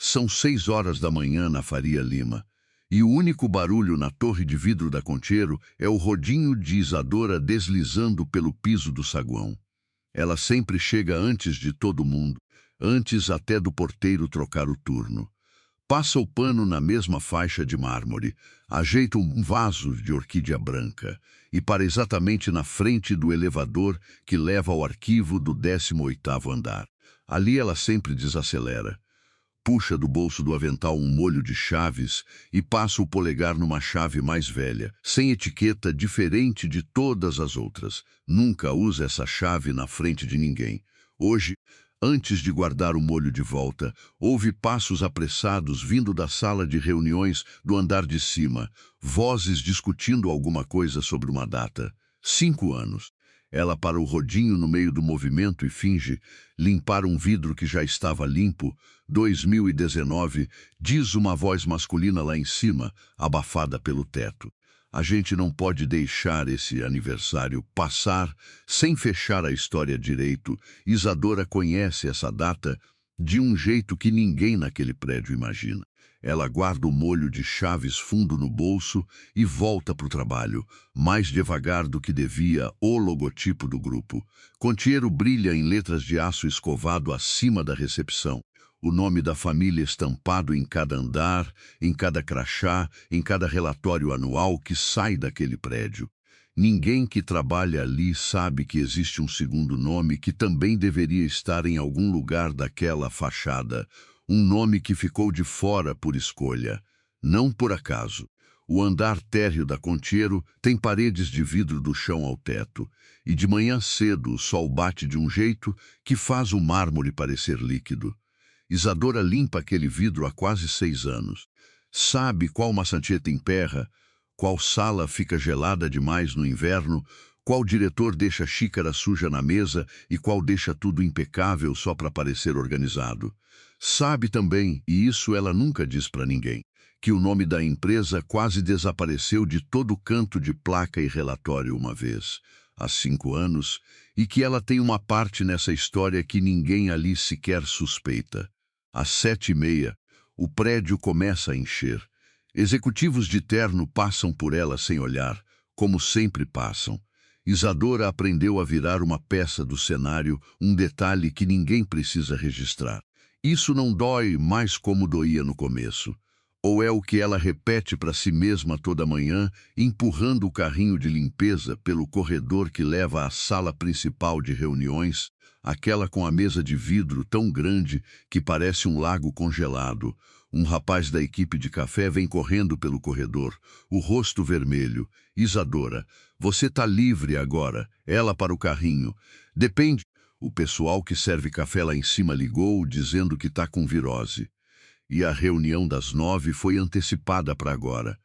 São 6 horas da manhã na Faria Lima, e o único barulho na torre de vidro da Contiero é o rodinho de Isadora deslizando pelo piso do saguão. Ela sempre chega antes de todo mundo, antes até do porteiro trocar o turno. Passa o pano na mesma faixa de mármore, ajeita um vaso de orquídea branca e para exatamente na frente do elevador que leva ao arquivo do 18º andar. Ali ela sempre desacelera. Puxa do bolso do avental um molho de chaves e passa o polegar numa chave mais velha, sem etiqueta, diferente de todas as outras. Nunca usa essa chave na frente de ninguém. Hoje, antes de guardar o molho de volta, houve passos apressados vindo da sala de reuniões do andar de cima, vozes discutindo alguma coisa sobre uma data. 5 anos. Ela para o rodinho no meio do movimento e finge limpar um vidro que já estava limpo. 2019, diz uma voz masculina lá em cima, abafada pelo teto. A gente não pode deixar esse aniversário passar sem fechar a história direito. Isadora conhece essa data de um jeito que ninguém naquele prédio imagina. Ela guarda o molho de chaves fundo no bolso e volta para o trabalho, mais devagar do que devia, o logotipo do grupo. Contiero brilha em letras de aço escovado acima da recepção. O nome da família estampado em cada andar, em cada crachá, em cada relatório anual que sai daquele prédio. Ninguém que trabalha ali sabe que existe um segundo nome que também deveria estar em algum lugar daquela fachada. Um nome que ficou de fora por escolha, não por acaso. O andar térreo da Contiero tem paredes de vidro do chão ao teto, e de manhã cedo o sol bate de um jeito que faz o mármore parecer líquido. Isadora limpa aquele vidro há quase 6 anos. Sabe qual maçaneta emperra, qual sala fica gelada demais no inverno, qual diretor deixa xícara suja na mesa e qual deixa tudo impecável só para parecer organizado. Sabe também, e isso ela nunca diz para ninguém, que o nome da empresa quase desapareceu de todo canto de placa e relatório uma vez, há 5 anos, e que ela tem uma parte nessa história que ninguém ali sequer suspeita. Às 7h30, o prédio começa a encher. Executivos de terno passam por ela sem olhar, como sempre passam. Isadora aprendeu a virar uma peça do cenário, um detalhe que ninguém precisa registrar. Isso não dói mais como doía no começo. Ou é o que ela repete para si mesma toda manhã, empurrando o carrinho de limpeza pelo corredor que leva à sala principal de reuniões, aquela com a mesa de vidro tão grande que parece um lago congelado. Um rapaz da equipe de café vem correndo pelo corredor, o rosto vermelho. Isadora, você tá livre agora. Ela para o carrinho. Depende. O pessoal que serve café lá em cima ligou, dizendo que tá com virose. E a reunião das 9 foi antecipada para agora.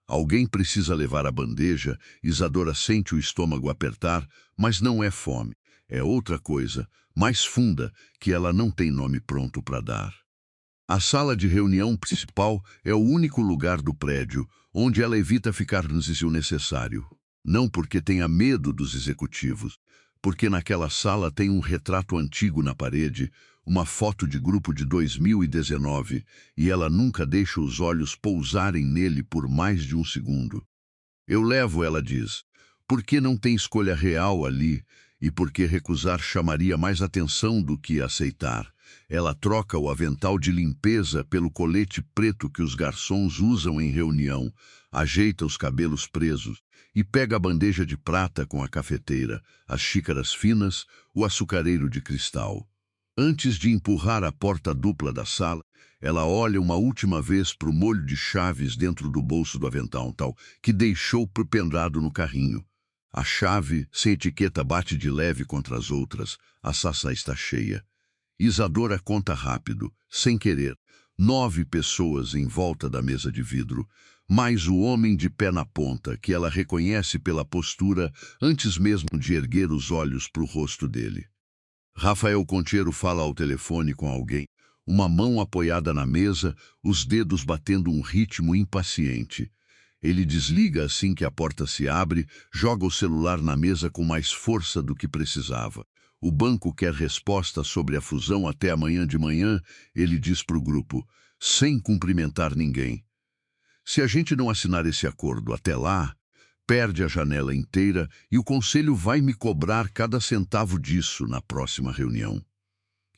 Alguém precisa levar a bandeja. Isadora sente o estômago apertar, mas não é fome. É outra coisa, mais funda, que ela não tem nome pronto para dar. A sala de reunião principal é o único lugar do prédio onde ela evita ficar se o necessário. Não porque tenha medo dos executivos, porque naquela sala tem um retrato antigo na parede, uma foto de grupo de 2019, e ela nunca deixa os olhos pousarem nele por mais de um segundo. Eu levo, ela diz, porque não tem escolha real ali, e porque recusar chamaria mais atenção do que aceitar. Ela troca o avental de limpeza pelo colete preto que os garçons usam em reunião, ajeita os cabelos presos e pega a bandeja de prata com a cafeteira, as xícaras finas, o açucareiro de cristal. Antes de empurrar a porta dupla da sala, ela olha uma última vez para o molho de chaves dentro do bolso do avental tal que deixou pendurado no carrinho. A chave, sem etiqueta, bate de leve contra as outras. A sala está cheia. Isadora conta rápido, sem querer. 9 pessoas em volta da mesa de vidro, mais o homem de pé na ponta, que ela reconhece pela postura antes mesmo de erguer os olhos para o rosto dele. Rafael Contiero fala ao telefone com alguém, uma mão apoiada na mesa, os dedos batendo um ritmo impaciente. Ele desliga assim que a porta se abre, joga o celular na mesa com mais força do que precisava. O banco quer resposta sobre a fusão até amanhã de manhã, ele diz para o grupo, sem cumprimentar ninguém. Se a gente não assinar esse acordo até lá, perde a janela inteira e o conselho vai me cobrar cada centavo disso na próxima reunião.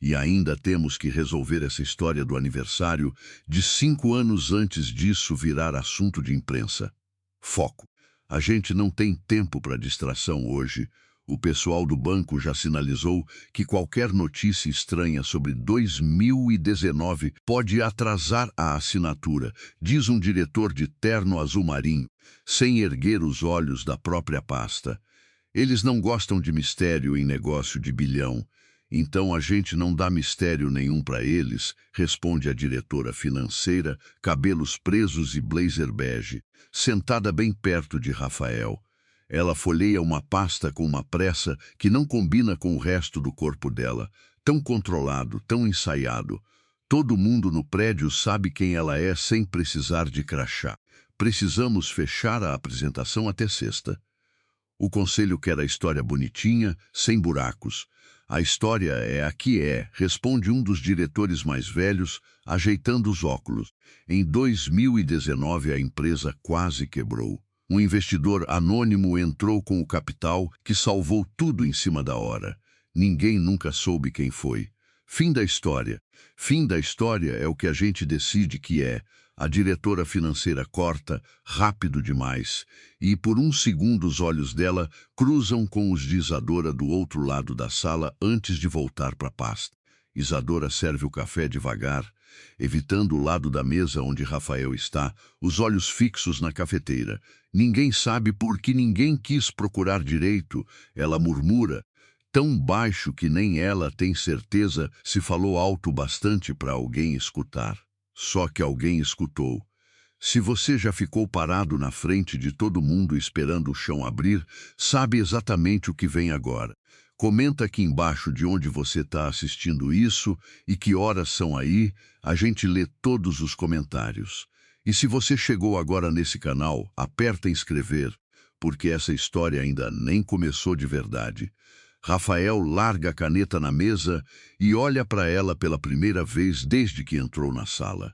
E ainda temos que resolver essa história do aniversário de 5 anos antes disso virar assunto de imprensa. Foco. A gente não tem tempo para distração hoje. O pessoal do banco já sinalizou que qualquer notícia estranha sobre 2019 pode atrasar a assinatura, diz um diretor de terno azul marinho, sem erguer os olhos da própria pasta. Eles não gostam de mistério em negócio de bilhão. Então a gente não dá mistério nenhum para eles, responde a diretora financeira, cabelos presos e blazer bege, sentada bem perto de Rafael. Ela folheia uma pasta com uma pressa que não combina com o resto do corpo dela, tão controlado, tão ensaiado. Todo mundo no prédio sabe quem ela é sem precisar de crachá. Precisamos fechar a apresentação até sexta. O conselho quer a história bonitinha, sem buracos. A história é a que é, responde um dos diretores mais velhos, ajeitando os óculos. Em 2019 a empresa quase quebrou. Um investidor anônimo entrou com o capital que salvou tudo em cima da hora. Ninguém nunca soube quem foi. Fim da história. Fim da história é o que a gente decide que é. A diretora financeira corta, rápido demais, e por um segundo os olhos dela cruzam com os de Isadora do outro lado da sala antes de voltar para a pasta. Isadora serve o café devagar, evitando o lado da mesa onde Rafael está, os olhos fixos na cafeteira. Ninguém sabe por que ninguém quis procurar direito, ela murmura, tão baixo que nem ela tem certeza se falou alto bastante para alguém escutar. Só que alguém escutou. Se você já ficou parado na frente de todo mundo esperando o chão abrir, sabe exatamente o que vem agora. Comenta aqui embaixo de onde você está assistindo isso e que horas são aí, a gente lê todos os comentários. E se você chegou agora nesse canal, aperta em inscrever, porque essa história ainda nem começou de verdade. Rafael larga a caneta na mesa e olha para ela pela primeira vez desde que entrou na sala.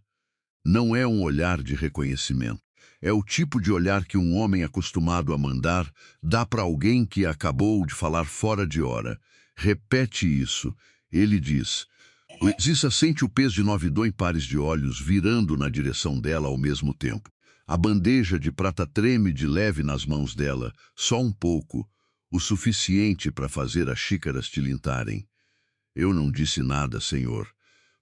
Não é um olhar de reconhecimento. É o tipo de olhar que um homem acostumado a mandar dá para alguém que acabou de falar fora de hora. Repete isso. Ele diz. Zissa sente o peso de 9 pares de olhos virando na direção dela ao mesmo tempo. A bandeja de prata treme de leve nas mãos dela, só um pouco. O suficiente para fazer as xícaras tilintarem. Eu não disse nada, senhor.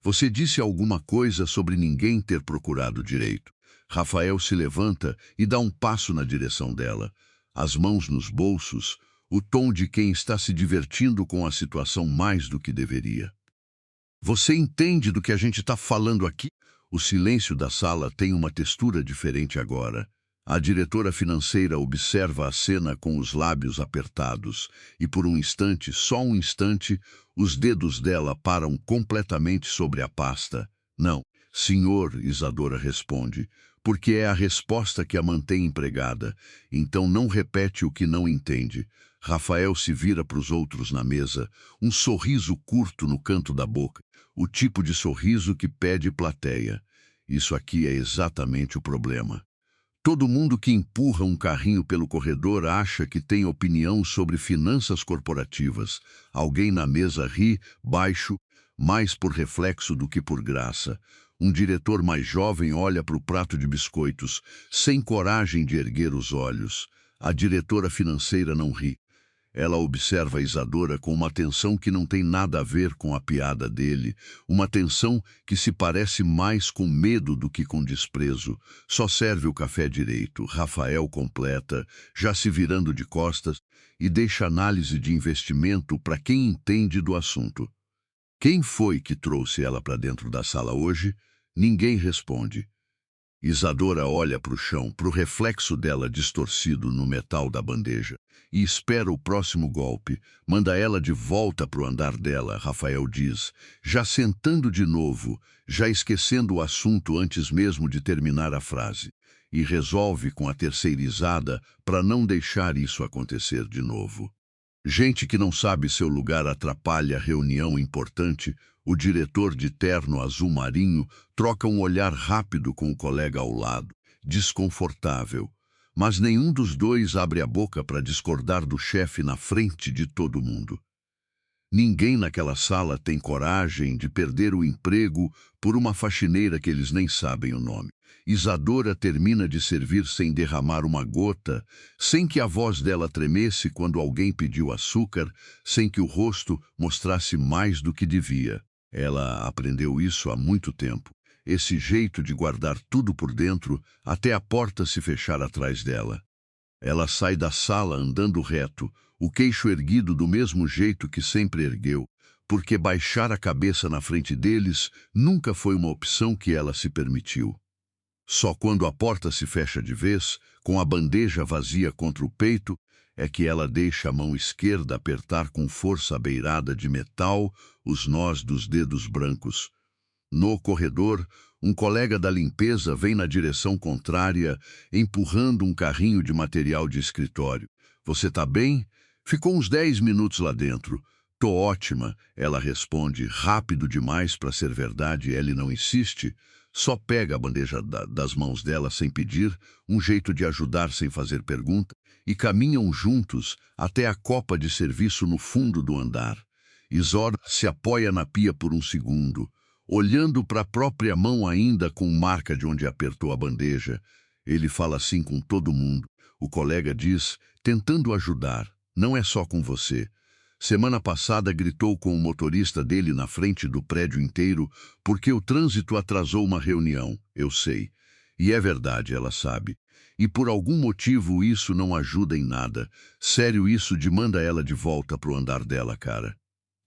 Você disse alguma coisa sobre ninguém ter procurado direito. Rafael se levanta e dá um passo na direção dela. As mãos nos bolsos, o tom de quem está se divertindo com a situação mais do que deveria. Você entende do que a gente está falando aqui? O silêncio da sala tem uma textura diferente agora. A diretora financeira observa a cena com os lábios apertados e por um instante, só um instante, os dedos dela param completamente sobre a pasta. Não, senhor, Isadora responde, porque é a resposta que a mantém empregada. Então não repete o que não entende. Rafael se vira para os outros na mesa, um sorriso curto no canto da boca, o tipo de sorriso que pede plateia. Isso aqui é exatamente o problema. Todo mundo que empurra um carrinho pelo corredor acha que tem opinião sobre finanças corporativas. Alguém na mesa ri, baixo, mais por reflexo do que por graça. Um diretor mais jovem olha para o prato de biscoitos, sem coragem de erguer os olhos. A diretora financeira não ri. Ela observa a Isadora com uma atenção que não tem nada a ver com a piada dele, uma atenção que se parece mais com medo do que com desprezo. Só serve o café direito. Rafael completa, já se virando de costas, e deixa análise de investimento para quem entende do assunto. Quem foi que trouxe ela para dentro da sala hoje? Ninguém responde. Isadora olha para o chão, para o reflexo dela distorcido no metal da bandeja, e espera o próximo golpe. Manda ela de volta para o andar dela, Rafael diz, já sentando de novo, já esquecendo o assunto antes mesmo de terminar a frase, e resolve com a terceirizada para não deixar isso acontecer de novo. Gente que não sabe seu lugar atrapalha a reunião importante. O diretor de terno azul marinho troca um olhar rápido com o colega ao lado, desconfortável. Mas nenhum dos dois abre a boca para discordar do chefe na frente de todo mundo. Ninguém naquela sala tem coragem de perder o emprego por uma faxineira que eles nem sabem o nome. Isadora termina de servir sem derramar uma gota, sem que a voz dela tremesse quando alguém pediu açúcar, sem que o rosto mostrasse mais do que devia. Ela aprendeu isso há muito tempo, esse jeito de guardar tudo por dentro até a porta se fechar atrás dela. Ela sai da sala andando reto, o queixo erguido do mesmo jeito que sempre ergueu, porque baixar a cabeça na frente deles nunca foi uma opção que ela se permitiu. Só quando a porta se fecha de vez, com a bandeja vazia contra o peito, é que ela deixa a mão esquerda apertar com força a beirada de metal os nós dos dedos brancos. No corredor, um colega da limpeza vem na direção contrária, empurrando um carrinho de material de escritório. Você tá bem? Ficou uns 10 minutos lá dentro. Tô ótima, ela responde, rápido demais para ser verdade, ele não insiste. Só pega a bandeja das mãos dela sem pedir, um jeito de ajudar sem fazer pergunta, e caminham juntos até a copa de serviço no fundo do andar. Isadora se apoia na pia por um segundo, olhando para a própria mão ainda com marca de onde apertou a bandeja. Ele fala assim com todo mundo. O colega diz, tentando ajudar, não é só com você. Semana passada gritou com o motorista dele na frente do prédio inteiro porque o trânsito atrasou uma reunião, eu sei. E é verdade, ela sabe. E por algum motivo isso não ajuda em nada. Sério, isso demanda ela de volta pro andar dela, cara.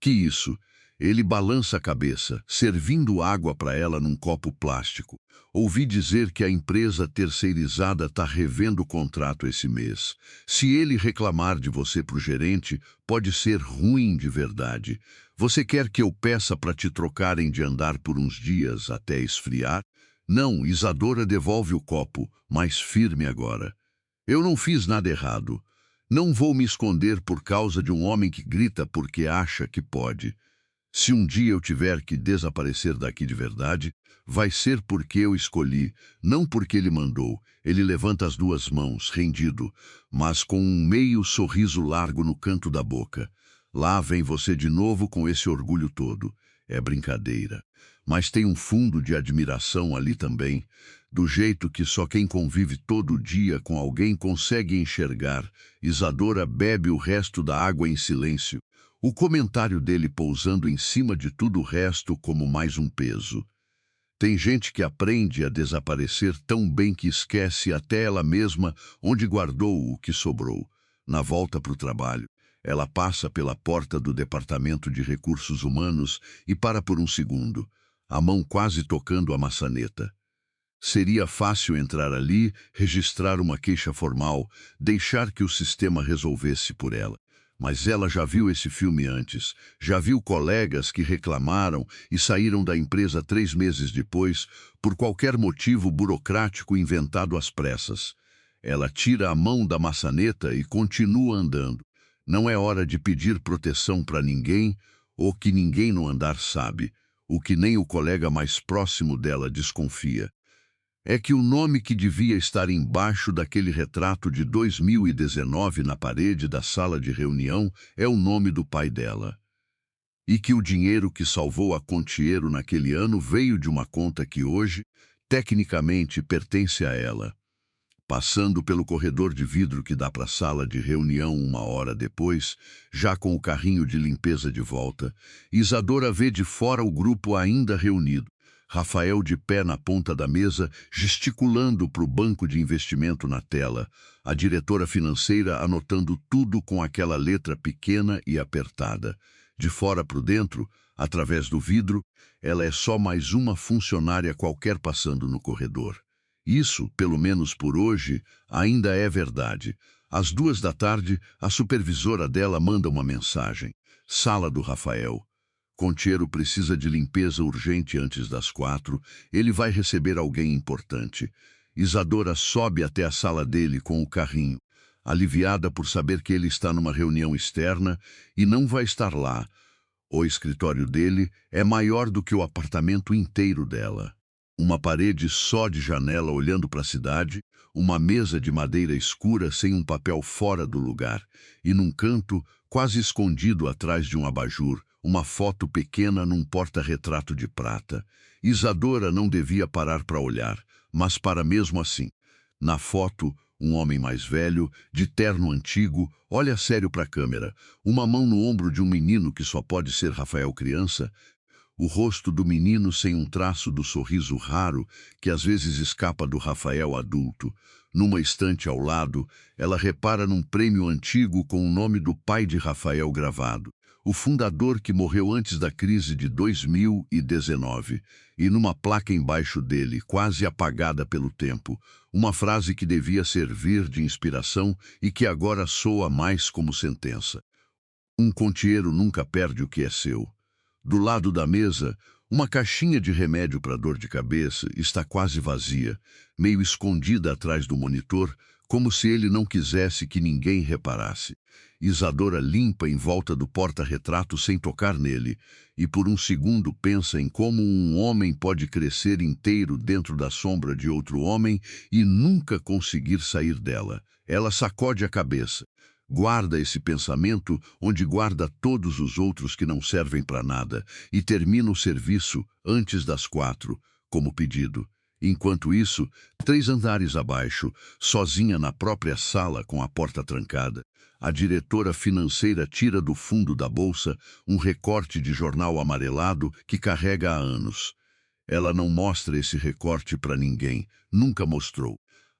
Que isso? Ele balança a cabeça, servindo água para ela num copo plástico. Ouvi dizer que a empresa terceirizada está revendo o contrato esse mês. Se ele reclamar de você pro gerente, pode ser ruim de verdade. Você quer que eu peça para te trocarem de andar por uns dias até esfriar? Não, Isadora devolve o copo, mais firme agora. Eu não fiz nada errado. Não vou me esconder por causa de um homem que grita porque acha que pode. Se um dia eu tiver que desaparecer daqui de verdade, vai ser porque eu escolhi, não porque ele mandou. Ele levanta as duas mãos, rendido, mas com um meio sorriso largo no canto da boca. Lá vem você de novo com esse orgulho todo. É brincadeira. Mas tem um fundo de admiração ali também, do jeito que só quem convive todo dia com alguém consegue enxergar. Isadora bebe o resto da água em silêncio. O comentário dele pousando em cima de tudo o resto como mais um peso. Tem gente que aprende a desaparecer tão bem que esquece até ela mesma onde guardou o que sobrou. Na volta para o trabalho, ela passa pela porta do Departamento de Recursos Humanos e para por um segundo, a mão quase tocando a maçaneta. Seria fácil entrar ali, registrar uma queixa formal, deixar que o sistema resolvesse por ela. Mas ela já viu esse filme antes, já viu colegas que reclamaram e saíram da empresa 3 meses depois por qualquer motivo burocrático inventado às pressas. Ela tira a mão da maçaneta e continua andando. Não é hora de pedir proteção para ninguém ou que ninguém no andar sabe, o que nem o colega mais próximo dela desconfia. É que o nome que devia estar embaixo daquele retrato de 2019 na parede da sala de reunião é o nome do pai dela. E que o dinheiro que salvou a Contiero naquele ano veio de uma conta que hoje, tecnicamente, pertence a ela. Passando pelo corredor de vidro que dá para a sala de reunião 1 hora depois, já com o carrinho de limpeza de volta, Isadora vê de fora o grupo ainda reunido. Rafael de pé na ponta da mesa, gesticulando para o banco de investimento na tela, a diretora financeira anotando tudo com aquela letra pequena e apertada. De fora para dentro, através do vidro, ela é só mais uma funcionária qualquer passando no corredor. Isso, pelo menos por hoje, ainda é verdade. Às 2 da tarde, a supervisora dela manda uma mensagem. Sala do Rafael. Contiero precisa de limpeza urgente antes das 4. Ele vai receber alguém importante. Isadora sobe até a sala dele com o carrinho. aliviada por saber que ele está numa reunião externa e não vai estar lá. O escritório dele é maior do que o apartamento inteiro dela. Uma parede só de janela olhando para a cidade, uma mesa de madeira escura sem um papel fora do lugar, e num canto, quase escondido atrás de um abajur, uma foto pequena num porta-retrato de prata. Isadora não devia parar para olhar, mas para mesmo assim. Na foto, um homem mais velho, de terno antigo, olha sério para a câmera, uma mão no ombro de um menino que só pode ser Rafael criança, o rosto do menino sem um traço do sorriso raro que às vezes escapa do Rafael adulto. Numa estante ao lado, ela repara num prêmio antigo com o nome do pai de Rafael gravado, o fundador que morreu antes da crise de 2019, e numa placa embaixo dele, quase apagada pelo tempo, uma frase que devia servir de inspiração e que agora soa mais como sentença. Um contieiro nunca perde o que é seu. Do lado da mesa, uma caixinha de remédio para dor de cabeça está quase vazia, meio escondida atrás do monitor, como se ele não quisesse que ninguém reparasse. Isadora limpa em volta do porta-retrato sem tocar nele, e por um segundo pensa em como um homem pode crescer inteiro dentro da sombra de outro homem e nunca conseguir sair dela. Ela sacode a cabeça. Guarda esse pensamento onde guarda todos os outros que não servem para nada e termina o serviço antes das 4, como pedido. Enquanto isso, 3 andares abaixo, sozinha na própria sala com a porta trancada, a diretora financeira tira do fundo da bolsa um recorte de jornal amarelado que carrega há anos. Ela não mostra esse recorte para ninguém, nunca mostrou.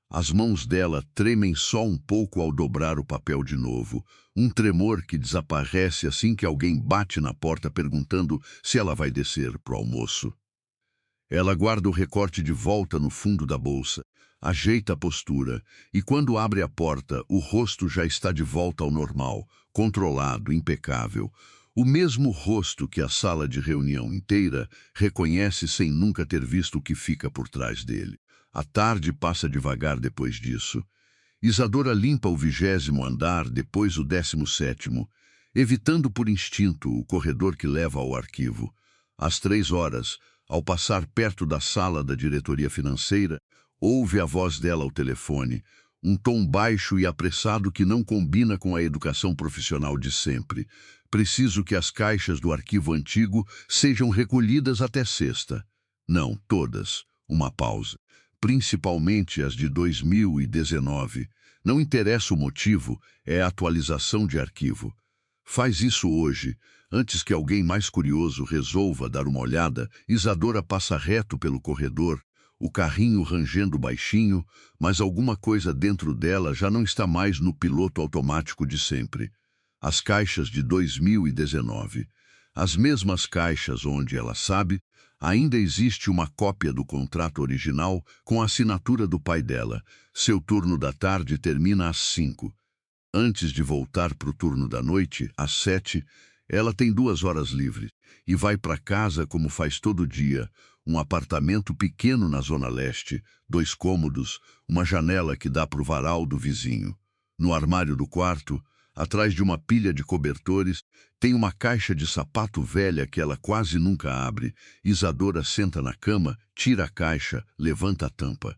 As mãos dela tremem só um pouco ao dobrar o papel de novo, um tremor que desaparece assim que alguém bate na porta perguntando se ela vai descer pro almoço. Ela guarda o recorte de volta no fundo da bolsa, ajeita a postura, e quando abre a porta, o rosto já está de volta ao normal, controlado, impecável. O mesmo rosto que a sala de reunião inteira reconhece sem nunca ter visto o que fica por trás dele. A tarde passa devagar depois disso. Isadora limpa o 20º andar, depois o 17º, evitando por instinto o corredor que leva ao arquivo. Às 3 horas, ao passar perto da sala da diretoria financeira, ouve a voz dela ao telefone, um tom baixo e apressado que não combina com a educação profissional de sempre. Preciso que as caixas do arquivo antigo sejam recolhidas até sexta. Não, todas. Uma pausa. Principalmente as de 2019. Não interessa o motivo, é a atualização de arquivo. Faz isso hoje. Antes que alguém mais curioso resolva dar uma olhada, Isadora passa reto pelo corredor, o carrinho rangendo baixinho, mas alguma coisa dentro dela já não está mais no piloto automático de sempre. As caixas de 2019. As mesmas caixas onde, ela sabe, ainda existe uma cópia do contrato original com a assinatura do pai dela. Seu turno da tarde termina às 5. Antes de voltar para o turno da noite, às 7, ela tem 2 horas livres e vai para casa como faz todo dia, um apartamento pequeno na Zona Leste, 2 cômodos, uma janela que dá para o varal do vizinho. No armário do quarto, atrás de uma pilha de cobertores, tem uma caixa de sapato velha que ela quase nunca abre. Isadora senta na cama, tira a caixa, levanta a tampa.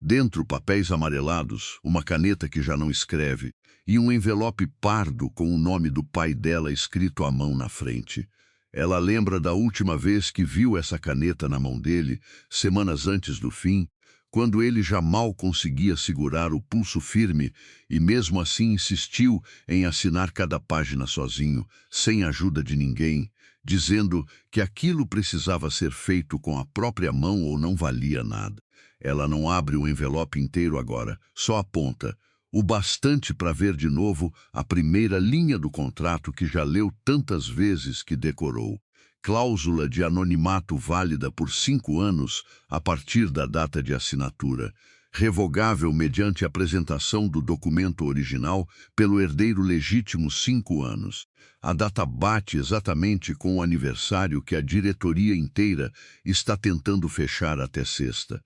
Dentro, papéis amarelados, uma caneta que já não escreve e um envelope pardo com o nome do pai dela escrito à mão na frente. Ela lembra da última vez que viu essa caneta na mão dele, semanas antes do fim, quando ele já mal conseguia segurar o pulso firme e mesmo assim insistiu em assinar cada página sozinho, sem ajuda de ninguém, dizendo que aquilo precisava ser feito com a própria mão ou não valia nada. Ela não abre o envelope inteiro agora, só a ponta, o bastante para ver de novo a primeira linha do contrato que já leu tantas vezes que decorou. Cláusula de anonimato válida por 5 anos a partir da data de assinatura, revogável mediante apresentação do documento original pelo herdeiro legítimo 5 anos. A data bate exatamente com o aniversário que a diretoria inteira está tentando fechar até sexta.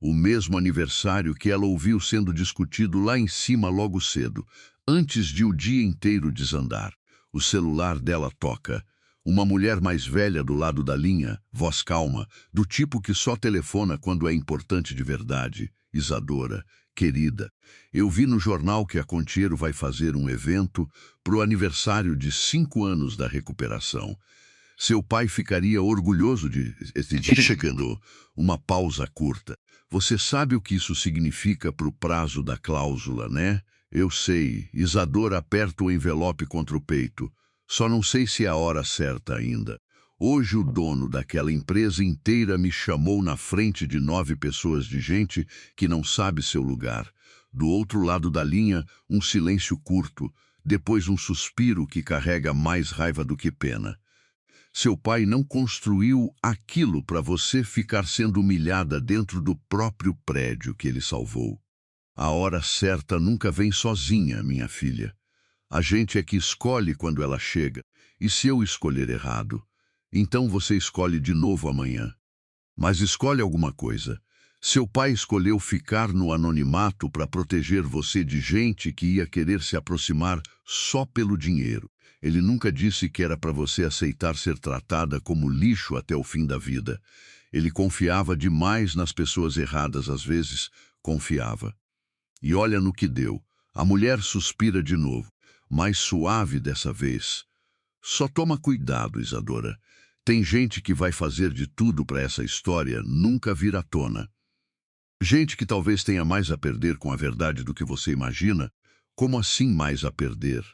O mesmo aniversário que ela ouviu sendo discutido lá em cima logo cedo, antes de o dia inteiro desandar. O celular dela toca. Uma mulher mais velha do lado da linha, voz calma, do tipo que só telefona quando é importante de verdade. Isadora, querida, eu vi no jornal que a Contiero vai fazer um evento pro aniversário de 5 anos da recuperação. Seu pai ficaria orgulhoso de... Chegando. Uma pausa curta. Você sabe o que isso significa pro prazo da cláusula, né? Eu sei. Isadora aperta o envelope contra o peito. Só não sei se é a hora certa ainda. Hoje o dono daquela empresa inteira me chamou na frente de 9 pessoas de gente que não sabe seu lugar. Do outro lado da linha, um silêncio curto, depois um suspiro que carrega mais raiva do que pena. Seu pai não construiu aquilo para você ficar sendo humilhada dentro do próprio prédio que ele salvou. A hora certa nunca vem sozinha, minha filha. A gente é que escolhe quando ela chega. E se eu escolher errado, então você escolhe de novo amanhã. Mas escolhe alguma coisa. Seu pai escolheu ficar no anonimato para proteger você de gente que ia querer se aproximar só pelo dinheiro. Ele nunca disse que era para você aceitar ser tratada como lixo até o fim da vida. Ele confiava demais nas pessoas erradas, às vezes confiava. E olha no que deu. A mulher suspira de novo, mais suave dessa vez. Só toma cuidado, Isadora. Tem gente que vai fazer de tudo para essa história nunca vir à tona. Gente que talvez tenha mais a perder com a verdade do que você imagina. Como assim mais a perder?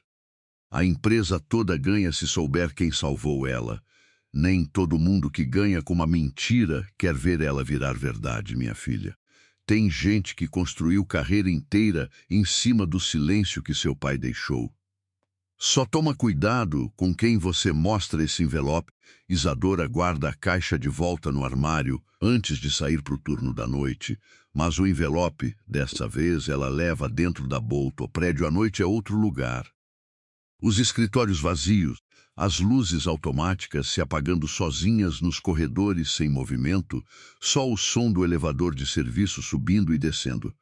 A empresa toda ganha se souber quem salvou ela. Nem todo mundo que ganha com uma mentira quer ver ela virar verdade, minha filha. Tem gente que construiu carreira inteira em cima do silêncio que seu pai deixou. Só toma cuidado com quem você mostra esse envelope. Isadora guarda a caixa de volta no armário antes de sair para o turno da noite, mas o envelope, dessa vez, ela leva dentro da bolsa. O prédio à noite é outro lugar. Os escritórios vazios, as luzes automáticas se apagando sozinhas nos corredores sem movimento, só o som do elevador de serviço subindo e descendo.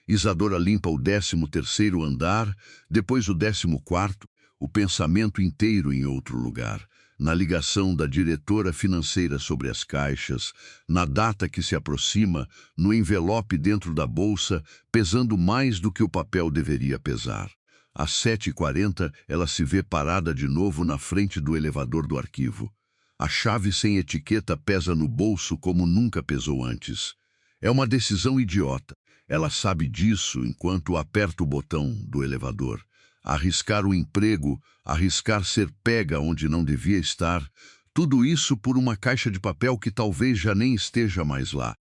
Isadora limpa o 13º andar, depois o 14º, o pensamento inteiro em outro lugar, na ligação da diretora financeira sobre as caixas, na data que se aproxima, no envelope dentro da bolsa, pesando mais do que o papel deveria pesar. Às 7h40, ela se vê parada de novo na frente do elevador do arquivo. A chave sem etiqueta pesa no bolso como nunca pesou antes. É uma decisão idiota. Ela sabe disso enquanto aperta o botão do elevador. Arriscar o emprego, arriscar ser pega onde não devia estar, tudo isso por uma caixa de papel que talvez já nem esteja mais lá.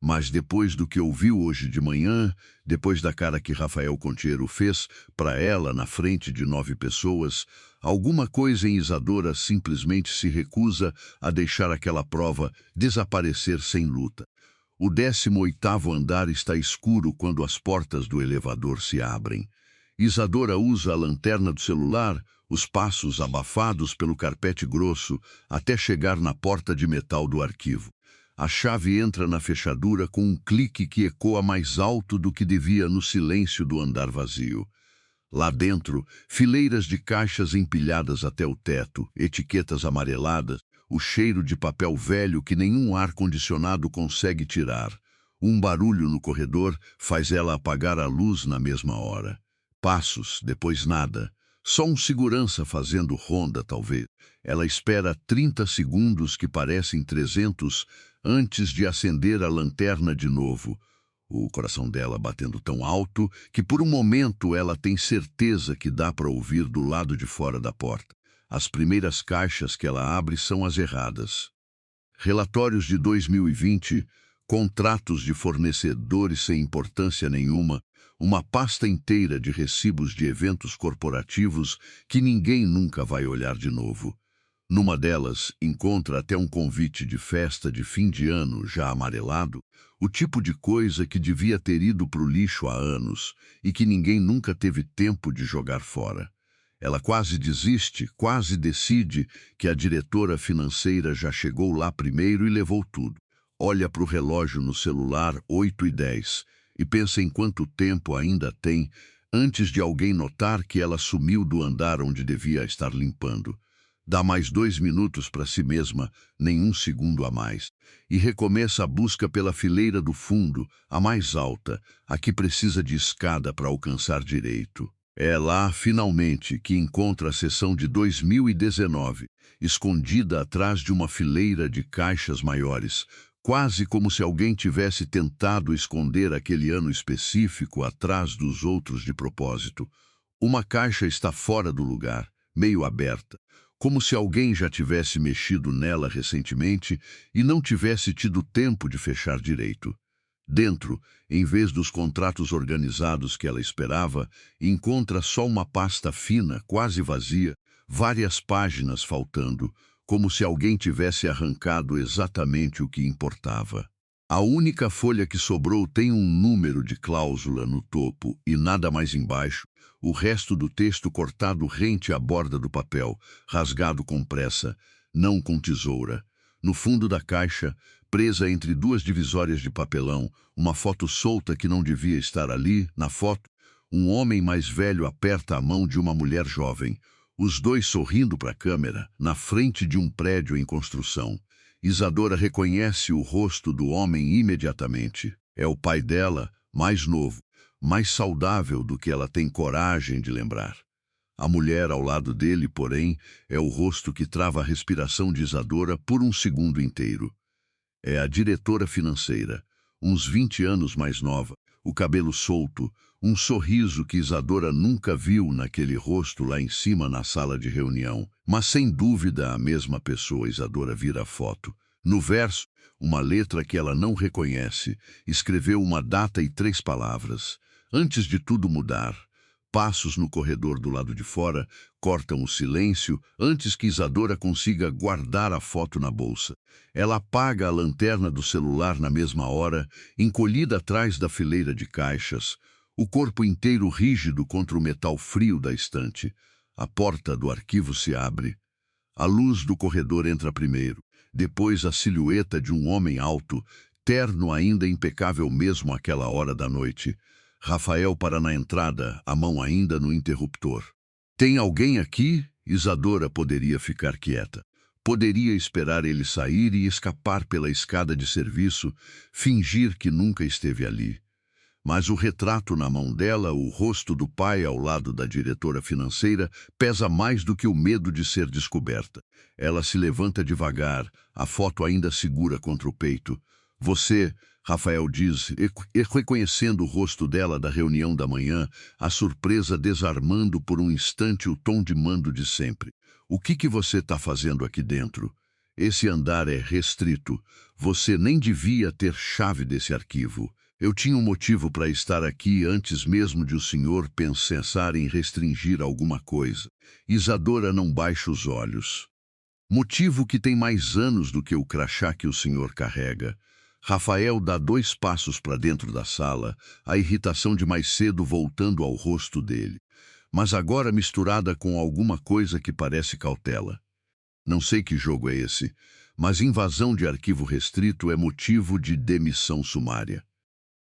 Mas depois do que ouviu hoje de manhã, depois da cara que Rafael Contiero fez para ela na frente de 9 pessoas, alguma coisa em Isadora simplesmente se recusa a deixar aquela prova desaparecer sem luta. O 18º andar está escuro quando as portas do elevador se abrem. Isadora usa a lanterna do celular, os passos abafados pelo carpete grosso, até chegar na porta de metal do arquivo. A chave entra na fechadura com um clique que ecoa mais alto do que devia no silêncio do andar vazio. Lá dentro, fileiras de caixas empilhadas até o teto, etiquetas amareladas, o cheiro de papel velho que nenhum ar-condicionado consegue tirar. Um barulho no corredor faz ela apagar a luz na mesma hora. Passos, depois nada. Só um segurança fazendo ronda, talvez. Ela espera 30 segundos que parecem 300 antes de acender a lanterna de novo. O coração dela batendo tão alto que por um momento ela tem certeza que dá para ouvir do lado de fora da porta. As primeiras caixas que ela abre são as erradas. Relatórios de 2020, contratos de fornecedores sem importância nenhuma, uma pasta inteira de recibos de eventos corporativos que ninguém nunca vai olhar de novo. Numa delas, encontra até um convite de festa de fim de ano já amarelado, o tipo de coisa que devia ter ido para o lixo há anos e que ninguém nunca teve tempo de jogar fora. Ela quase desiste, quase decide que a diretora financeira já chegou lá primeiro e levou tudo. Olha para o relógio no celular, 8h10, e pensa em quanto tempo ainda tem antes de alguém notar que ela sumiu do andar onde devia estar limpando. Dá mais 2 minutos para si mesma, nem um segundo a mais, e recomeça a busca pela fileira do fundo, a mais alta, a que precisa de escada para alcançar direito. É lá, finalmente, que encontra a sessão de 2019, escondida atrás de uma fileira de caixas maiores, quase como se alguém tivesse tentado esconder aquele ano específico atrás dos outros de propósito. Uma caixa está fora do lugar, meio aberta, como se alguém já tivesse mexido nela recentemente e não tivesse tido tempo de fechar direito. Dentro, em vez dos contratos organizados que ela esperava, encontra só uma pasta fina, quase vazia, várias páginas faltando, como se alguém tivesse arrancado exatamente o que importava. A única folha que sobrou tem um número de cláusula no topo e nada mais embaixo, o resto do texto cortado rente à borda do papel, rasgado com pressa, não com tesoura. No fundo da caixa, presa entre duas divisórias de papelão, uma foto solta que não devia estar ali. Na foto, um homem mais velho aperta a mão de uma mulher jovem, os dois sorrindo para a câmera, na frente de um prédio em construção. Isadora reconhece o rosto do homem imediatamente. É o pai dela, mais novo, mais saudável do que ela tem coragem de lembrar. A mulher ao lado dele, porém, é o rosto que trava a respiração de Isadora por um segundo inteiro. É a diretora financeira, uns 20 anos mais nova, o cabelo solto, um sorriso que Isadora nunca viu naquele rosto lá em cima na sala de reunião. Mas sem dúvida a mesma pessoa. Isadora vira a foto. No verso, uma letra que ela não reconhece, escreveu uma data e 3 palavras. Antes de tudo mudar. Passos no corredor do lado de fora cortam o silêncio antes que Isadora consiga guardar a foto na bolsa. Ela apaga a lanterna do celular na mesma hora, encolhida atrás da fileira de caixas, o corpo inteiro rígido contra o metal frio da estante. A porta do arquivo se abre. A luz do corredor entra primeiro, depois a silhueta de um homem alto, terno ainda impecável mesmo àquela hora da noite. Rafael para na entrada, a mão ainda no interruptor. Tem alguém aqui? Isadora poderia ficar quieta. Poderia esperar ele sair e escapar pela escada de serviço, fingir que nunca esteve ali. Mas o retrato na mão dela, o rosto do pai ao lado da diretora financeira, pesa mais do que o medo de ser descoberta. Ela se levanta devagar, a foto ainda segura contra o peito. Você... Rafael diz, reconhecendo o rosto dela da reunião da manhã, a surpresa desarmando por um instante o tom de mando de sempre. O que você está fazendo aqui dentro? Esse andar é restrito. Você nem devia ter chave desse arquivo. Eu tinha um motivo para estar aqui antes mesmo de o senhor pensar em restringir alguma coisa. Isadora não baixa os olhos. Motivo que tem mais anos do que o crachá que o senhor carrega. Rafael dá 2 passos para dentro da sala, a irritação de mais cedo voltando ao rosto dele, mas agora misturada com alguma coisa que parece cautela. Não sei que jogo é esse, mas invasão de arquivo restrito é motivo de demissão sumária.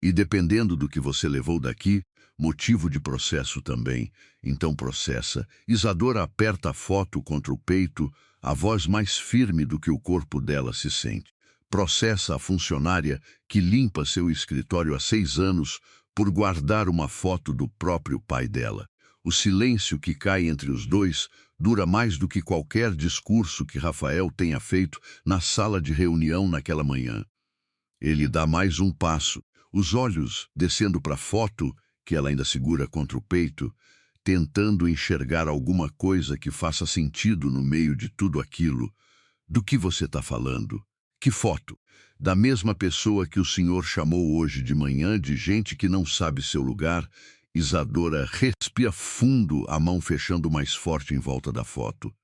E dependendo do que você levou daqui, motivo de processo também. Então processa. Isadora aperta a foto contra o peito, a voz mais firme do que o corpo dela se sente. Processa a funcionária que limpa seu escritório há 6 anos por guardar uma foto do próprio pai dela. O silêncio que cai entre os dois dura mais do que qualquer discurso que Rafael tenha feito na sala de reunião naquela manhã. Ele dá mais um passo, os olhos descendo para a foto, que ela ainda segura contra o peito, tentando enxergar alguma coisa que faça sentido no meio de tudo aquilo. Do que você está falando? Que foto? Da mesma pessoa que o senhor chamou hoje de manhã de gente que não sabe seu lugar. Isadora respira fundo, a mão fechando mais forte em volta da foto.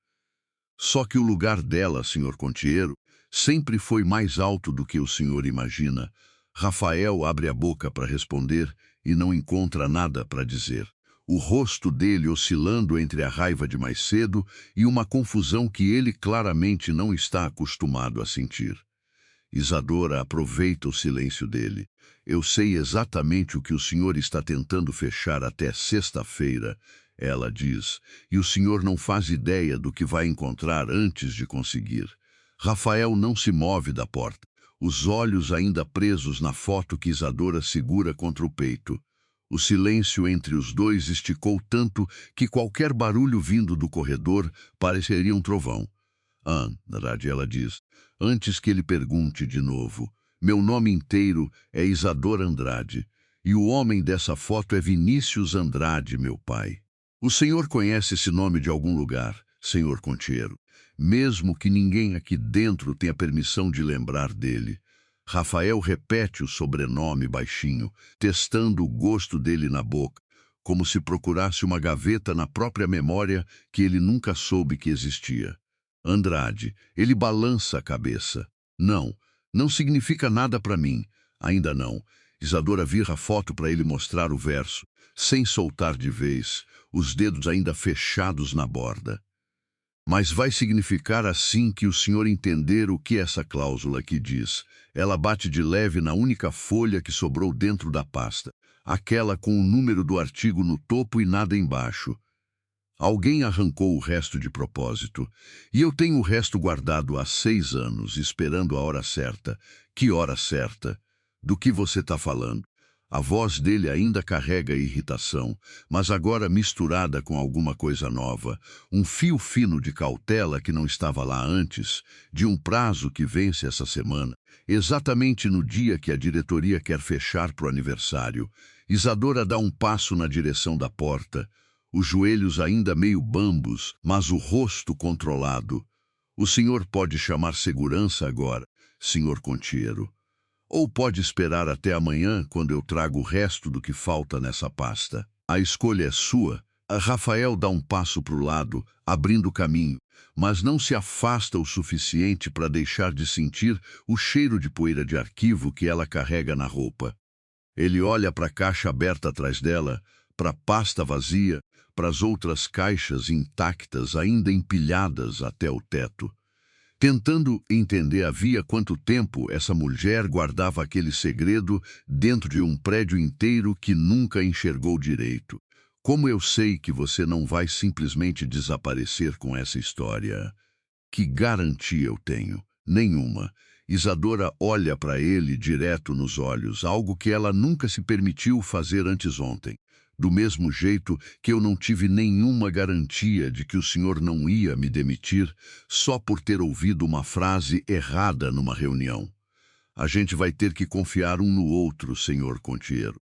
Só que o lugar dela, senhor Contiero, sempre foi mais alto do que o senhor imagina. Rafael abre a boca para responder e não encontra nada para dizer. O rosto dele oscilando entre a raiva de mais cedo e uma confusão que ele claramente não está acostumado a sentir. Isadora aproveita o silêncio dele. Eu sei exatamente o que o senhor está tentando fechar até sexta-feira, ela diz, e o senhor não faz ideia do que vai encontrar antes de conseguir. Rafael não se move da porta, os olhos ainda presos na foto que Isadora segura contra o peito. O silêncio entre os dois esticou tanto que qualquer barulho vindo do corredor pareceria um trovão. Andrade, ela diz, antes que ele pergunte de novo. Meu nome inteiro é Isadora Andrade, e o homem dessa foto é Vinícius Andrade, meu pai. O senhor conhece esse nome de algum lugar, senhor Contiero, mesmo que ninguém aqui dentro tenha permissão de lembrar dele. Rafael repete o sobrenome baixinho, testando o gosto dele na boca, como se procurasse uma gaveta na própria memória que ele nunca soube que existia. Andrade, ele balança a cabeça. Não, não significa nada para mim. Ainda não. Isadora vira a foto para ele mostrar o verso, sem soltar de vez, os dedos ainda fechados na borda. Mas vai significar assim que o senhor entender o que essa cláusula aqui diz. Ela bate de leve na única folha que sobrou dentro da pasta, aquela com o número do artigo no topo e nada embaixo. Alguém arrancou o resto de propósito, e eu tenho o resto guardado há 6 anos, esperando a hora certa. Que hora certa? Do que você está falando? A voz dele ainda carrega irritação, mas agora misturada com alguma coisa nova, um fio fino de cautela que não estava lá antes, de um prazo que vence essa semana, exatamente no dia que a diretoria quer fechar para o aniversário. Isadora dá um passo na direção da porta, os joelhos ainda meio bambos, mas o rosto controlado. O senhor pode chamar segurança agora, senhor Contiero. Ou pode esperar até amanhã, quando eu trago o resto do que falta nessa pasta. A escolha é sua. A Rafael dá um passo para o lado, abrindo caminho, mas não se afasta o suficiente para deixar de sentir o cheiro de poeira de arquivo que ela carrega na roupa. Ele olha para a caixa aberta atrás dela, para a pasta vazia, para as outras caixas intactas ainda empilhadas até o teto. Tentando entender havia quanto tempo essa mulher guardava aquele segredo dentro de um prédio inteiro que nunca enxergou direito. Como eu sei que você não vai simplesmente desaparecer com essa história? Que garantia eu tenho? Nenhuma. Isadora olha para ele direto nos olhos, algo que ela nunca se permitiu fazer antes ontem. Do mesmo jeito que eu não tive nenhuma garantia de que o senhor não ia me demitir só por ter ouvido uma frase errada numa reunião. A gente vai ter que confiar um no outro, senhor Contiero.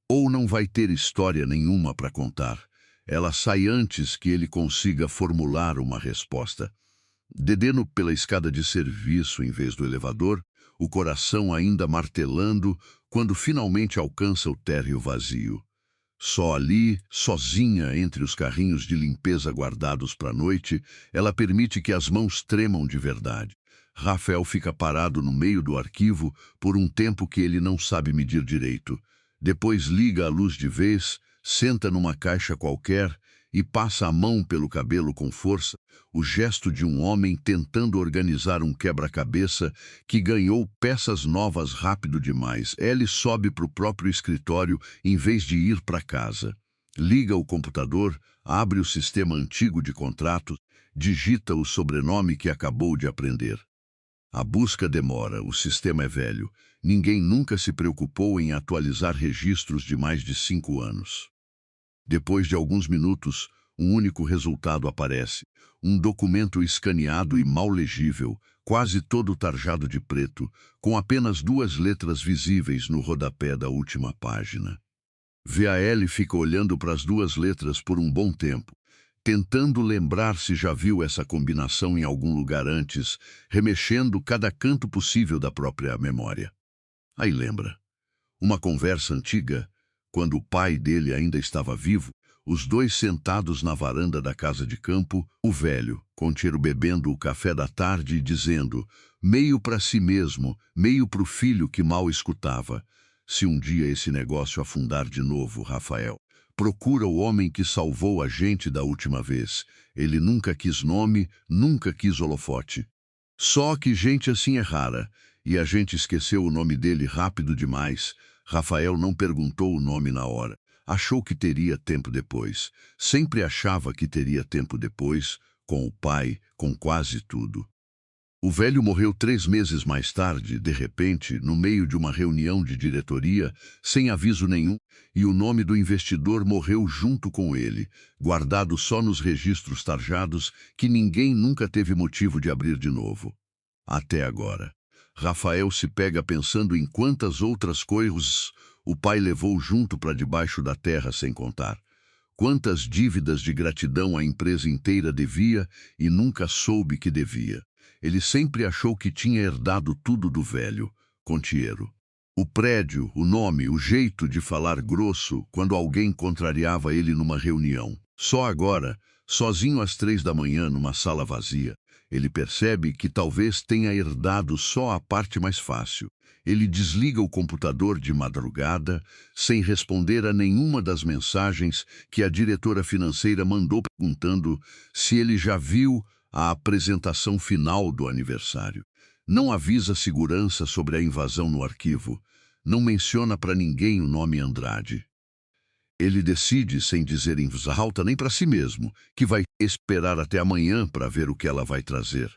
Ou não vai ter história nenhuma para contar. Ela sai antes que ele consiga formular uma resposta. Dedendo pela escada de serviço em vez do elevador, o coração ainda martelando quando finalmente alcança o térreo vazio. Só ali, sozinha entre os carrinhos de limpeza guardados para a noite, ela permite que as mãos tremam de verdade. Rafael fica parado no meio do arquivo por um tempo que ele não sabe medir direito. Depois liga a luz de vez, senta numa caixa qualquer e passa a mão pelo cabelo com força, o gesto de um homem tentando organizar um quebra-cabeça que ganhou peças novas rápido demais. Ele sobe para o próprio escritório em vez de ir para casa. Liga o computador, abre o sistema antigo de contratos, digita o sobrenome que acabou de aprender. A busca demora, o sistema é velho. Ninguém nunca se preocupou em atualizar registros de mais de 5 anos. Depois de alguns minutos, um único resultado aparece. Um documento escaneado e mal legível, quase todo tarjado de preto, com apenas 2 letras visíveis no rodapé da última página. VAL fica olhando para as 2 letras por um bom tempo, tentando lembrar se já viu essa combinação em algum lugar antes, remexendo cada canto possível da própria memória. Aí lembra. Uma conversa antiga, quando o pai dele ainda estava vivo, os dois sentados na varanda da casa de campo, o velho, Contiero bebendo o café da tarde e dizendo, meio para si mesmo, meio para o filho que mal escutava, se um dia esse negócio afundar de novo, Rafael, procura o homem que salvou a gente da última vez. Ele nunca quis nome, nunca quis holofote. Só que gente assim é rara, E a gente esqueceu o nome dele rápido demais. Rafael não perguntou o nome na hora. Achou que teria tempo depois. Sempre achava que teria tempo depois, com o pai, com quase tudo. O velho morreu 3 meses mais tarde, de repente, no meio de uma reunião de diretoria, sem aviso nenhum, e o nome do investidor morreu junto com ele, guardado só nos registros tarjados que ninguém nunca teve motivo de abrir de novo. Até agora. Rafael se pega pensando em quantas outras coisas o pai levou junto para debaixo da terra sem contar. Quantas dívidas de gratidão a empresa inteira devia e nunca soube que devia. Ele sempre achou que tinha herdado tudo do velho, Contiero. O prédio, o nome, o jeito de falar grosso quando alguém contrariava ele numa reunião. Só agora, sozinho às 3 da manhã numa sala vazia, ele percebe que talvez tenha herdado só a parte mais fácil. Ele desliga o computador de madrugada, sem responder a nenhuma das mensagens que a diretora financeira mandou perguntando se ele já viu a apresentação final do aniversário. Não avisa segurança sobre a invasão no arquivo. Não menciona para ninguém o nome Andrade. Ele decide, sem dizer em voz alta nem para si mesmo, que vai esperar até amanhã para ver o que ela vai trazer.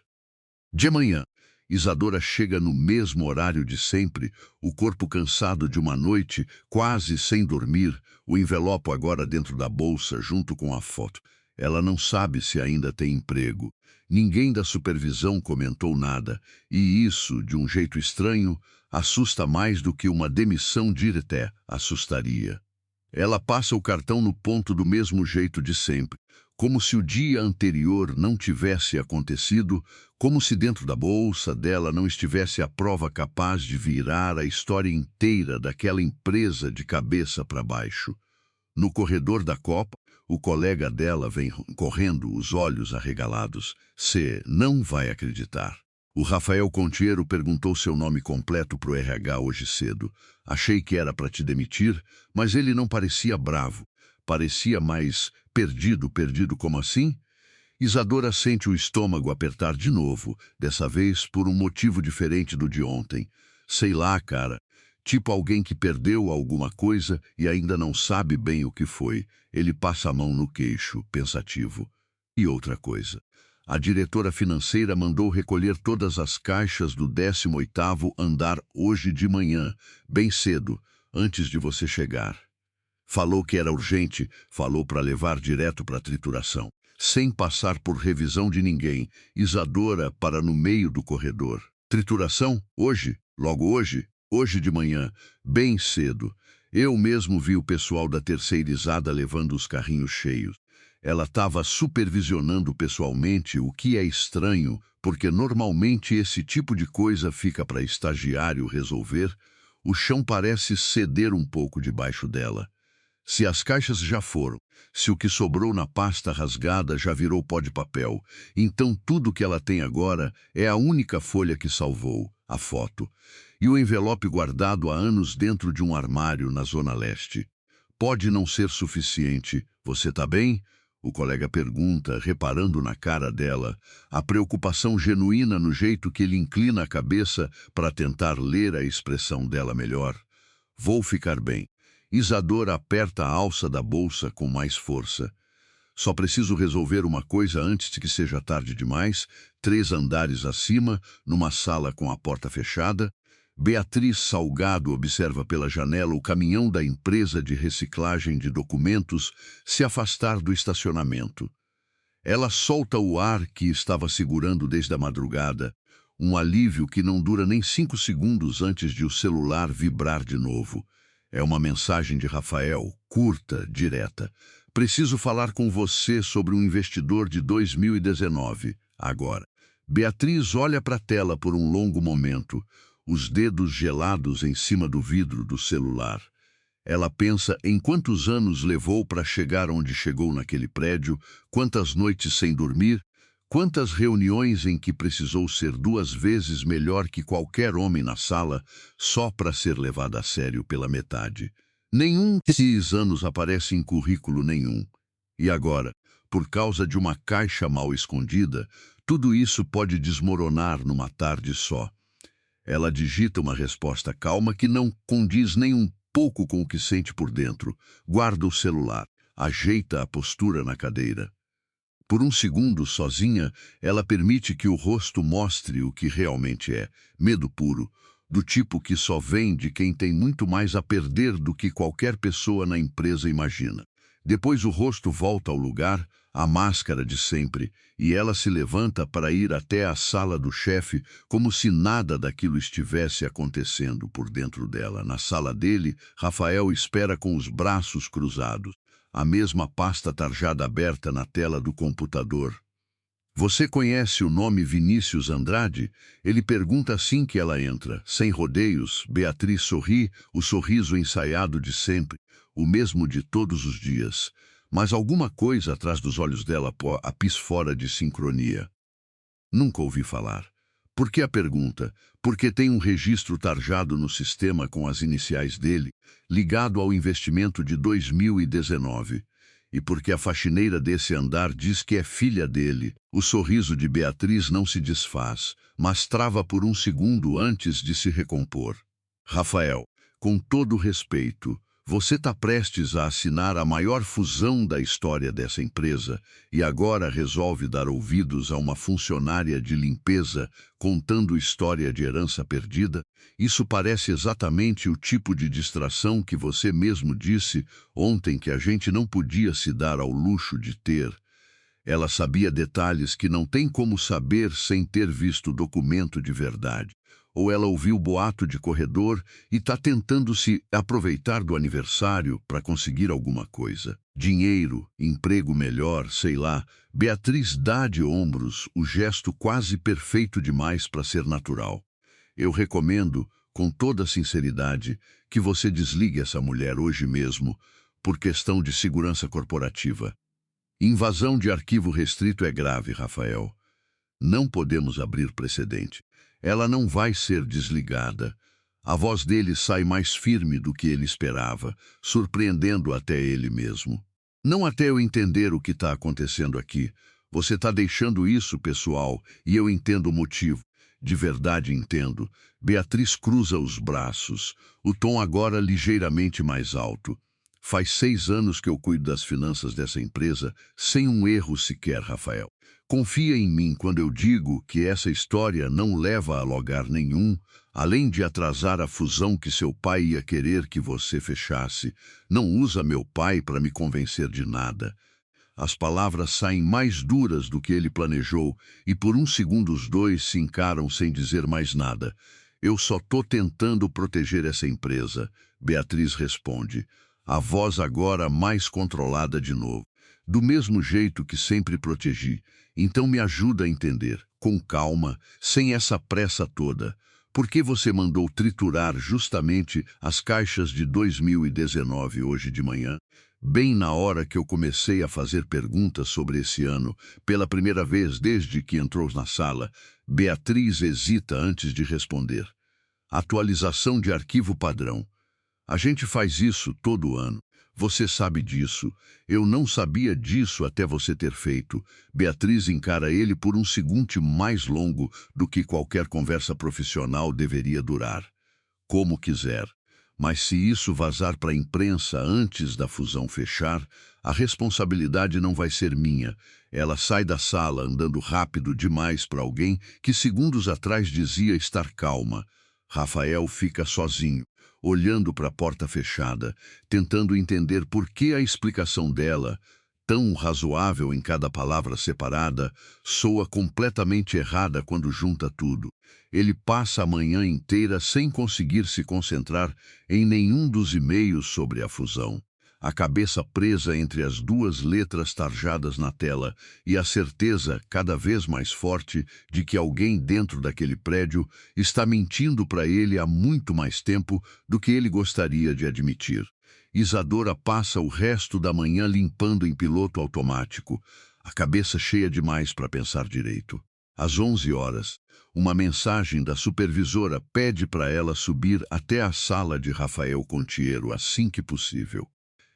De manhã, Isadora chega no mesmo horário de sempre, o corpo cansado de uma noite, quase sem dormir, o envelope agora dentro da bolsa, junto com a foto. Ela não sabe se ainda tem emprego. Ninguém da supervisão comentou nada, e isso, de um jeito estranho, assusta mais do que uma demissão direta assustaria. Ela passa o cartão no ponto do mesmo jeito de sempre, como se o dia anterior não tivesse acontecido, como se dentro da bolsa dela não estivesse a prova capaz de virar a história inteira daquela empresa de cabeça para baixo. No corredor da Copa, o colega dela vem correndo, os olhos arregalados. Cê não vai acreditar. O Rafael Contiero perguntou seu nome completo pro RH hoje cedo. Achei que era para te demitir, mas ele não parecia bravo. Parecia mais perdido como assim? Isadora sente o estômago apertar de novo, dessa vez por um motivo diferente do de ontem. Sei lá, cara. Tipo alguém que perdeu alguma coisa e ainda não sabe bem o que foi. Ele passa a mão no queixo, pensativo. E outra coisa. A diretora financeira mandou recolher todas as caixas do 18º andar hoje de manhã, bem cedo, antes de você chegar. Falou que era urgente, falou para levar direto para trituração, sem passar por revisão de ninguém. Isadora para no meio do corredor. Trituração? Hoje? Logo hoje? Hoje de manhã, bem cedo. Eu mesmo vi o pessoal da terceirizada levando os carrinhos cheios. Ela estava supervisionando pessoalmente, o que é estranho, porque normalmente esse tipo de coisa fica para estagiário resolver. O chão parece ceder um pouco debaixo dela. Se as caixas já foram, se o que sobrou na pasta rasgada já virou pó de papel, então tudo que ela tem agora é a única folha que salvou, a foto, e o envelope guardado há anos dentro de um armário na Zona Leste. Pode não ser suficiente. Você tá bem? O colega pergunta, reparando na cara dela, a preocupação genuína no jeito que ele inclina a cabeça para tentar ler a expressão dela melhor. Vou ficar bem. Isadora aperta a alça da bolsa com mais força. Só preciso resolver uma coisa antes de que seja tarde demais. 3 andares acima, numa sala com a porta fechada. Beatriz Salgado observa pela janela o caminhão da empresa de reciclagem de documentos se afastar do estacionamento. Ela solta o ar que estava segurando desde a madrugada, um alívio que não dura nem 5 segundos antes de o celular vibrar de novo. É uma mensagem de Rafael, curta, direta. Preciso falar com você sobre um investidor de 2019, agora. Beatriz olha para a tela por um longo momento, os dedos gelados em cima do vidro do celular. Ela pensa em quantos anos levou para chegar onde chegou naquele prédio, quantas noites sem dormir, quantas reuniões em que precisou ser 2 vezes melhor que qualquer homem na sala, só para ser levada a sério pela metade. Nenhum desses anos aparece em currículo nenhum. E agora, por causa de uma caixa mal escondida, tudo isso pode desmoronar numa tarde só. Ela digita uma resposta calma que não condiz nem um pouco com o que sente por dentro. Guarda o celular, ajeita a postura na cadeira. Por um segundo, sozinha, ela permite que o rosto mostre o que realmente é: medo puro, do tipo que só vem de quem tem muito mais a perder do que qualquer pessoa na empresa imagina. Depois o rosto volta ao lugar, a máscara de sempre, e ela se levanta para ir até a sala do chefe, como se nada daquilo estivesse acontecendo por dentro dela. Na sala dele, Rafael espera com os braços cruzados, a mesma pasta tarjada aberta na tela do computador. Você conhece o nome Vinícius Andrade? Ele pergunta assim que ela entra. Sem rodeios, Beatriz sorri, o sorriso ensaiado de sempre, o mesmo de todos os dias. Mas alguma coisa atrás dos olhos dela a pis fora de sincronia. Nunca ouvi falar. Por que a pergunta? Porque tem um registro tarjado no sistema com as iniciais dele, ligado ao investimento de 2019. E porque a faxineira desse andar diz que é filha dele. O sorriso de Beatriz não se desfaz, mas trava por um segundo antes de se recompor. Rafael, com todo respeito, você está prestes a assinar a maior fusão da história dessa empresa e agora resolve dar ouvidos a uma funcionária de limpeza contando história de herança perdida? Isso parece exatamente o tipo de distração que você mesmo disse ontem que a gente não podia se dar ao luxo de ter. Ela sabia detalhes que não tem como saber sem ter visto o documento de verdade. Ou ela ouviu boato de corredor e está tentando se aproveitar do aniversário para conseguir alguma coisa. Dinheiro, emprego melhor, sei lá. Beatriz dá de ombros, o gesto quase perfeito demais para ser natural. Eu recomendo, com toda sinceridade, que você desligue essa mulher hoje mesmo, por questão de segurança corporativa. Invasão de arquivo restrito é grave, Rafael. Não podemos abrir precedente. Ela não vai ser desligada. A voz dele sai mais firme do que ele esperava, surpreendendo até ele mesmo. Não até eu entender o que está acontecendo aqui. Você está deixando isso, pessoal, e eu entendo o motivo. De verdade entendo. Beatriz cruza os braços, o tom agora ligeiramente mais alto. Faz 6 anos que eu cuido das finanças dessa empresa, sem um erro sequer, Rafael. Confia em mim quando eu digo que essa história não leva a lugar nenhum, além de atrasar a fusão que seu pai ia querer que você fechasse. Não usa meu pai para me convencer de nada. As palavras saem mais duras do que ele planejou, e por um segundo os dois se encaram sem dizer mais nada. Eu só tô tentando proteger essa empresa, Beatriz responde, a voz agora mais controlada de novo. Do mesmo jeito que sempre protegi. Então me ajuda a entender, com calma, sem essa pressa toda. Por que você mandou triturar justamente as caixas de 2019 hoje de manhã? Bem na hora que eu comecei a fazer perguntas sobre esse ano, pela primeira vez desde que entrou na sala, Beatriz hesita antes de responder. Atualização de arquivo padrão. A gente faz isso todo ano. Você sabe disso. Eu não sabia disso até você ter feito. Beatriz encara ele por um segundo mais longo do que qualquer conversa profissional deveria durar. Como quiser. Mas se isso vazar para a imprensa antes da fusão fechar, a responsabilidade não vai ser minha. Ela sai da sala andando rápido demais para alguém que segundos atrás dizia estar calma. Rafael fica sozinho, olhando para a porta fechada, tentando entender por que a explicação dela, tão razoável em cada palavra separada, soa completamente errada quando junta tudo. Ele passa a manhã inteira sem conseguir se concentrar em nenhum dos e-mails sobre a fusão. A cabeça presa entre as duas letras tarjadas na tela e a certeza cada vez mais forte de que alguém dentro daquele prédio está mentindo para ele há muito mais tempo do que ele gostaria de admitir. Isadora passa o resto da manhã limpando em piloto automático, a cabeça cheia demais para pensar direito. Às 11 horas, uma mensagem da supervisora pede para ela subir até a sala de Rafael Contiero assim que possível.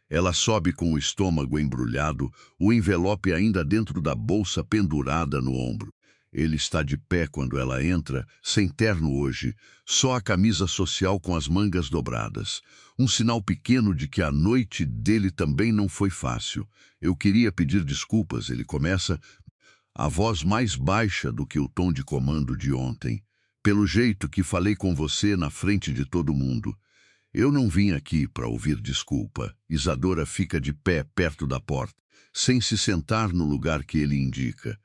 Ela sobe com o estômago embrulhado, o envelope ainda dentro da bolsa pendurada no ombro. Ele está de pé quando ela entra, sem terno hoje, só a camisa social com as mangas dobradas. Um sinal pequeno de que a noite dele também não foi fácil. Eu queria pedir desculpas, ele começa, a voz mais baixa do que o tom de comando de ontem. Pelo jeito que falei com você na frente de todo mundo. Eu não vim aqui para ouvir desculpa. Isadora fica de pé perto da porta, sem se sentar no lugar que ele indica.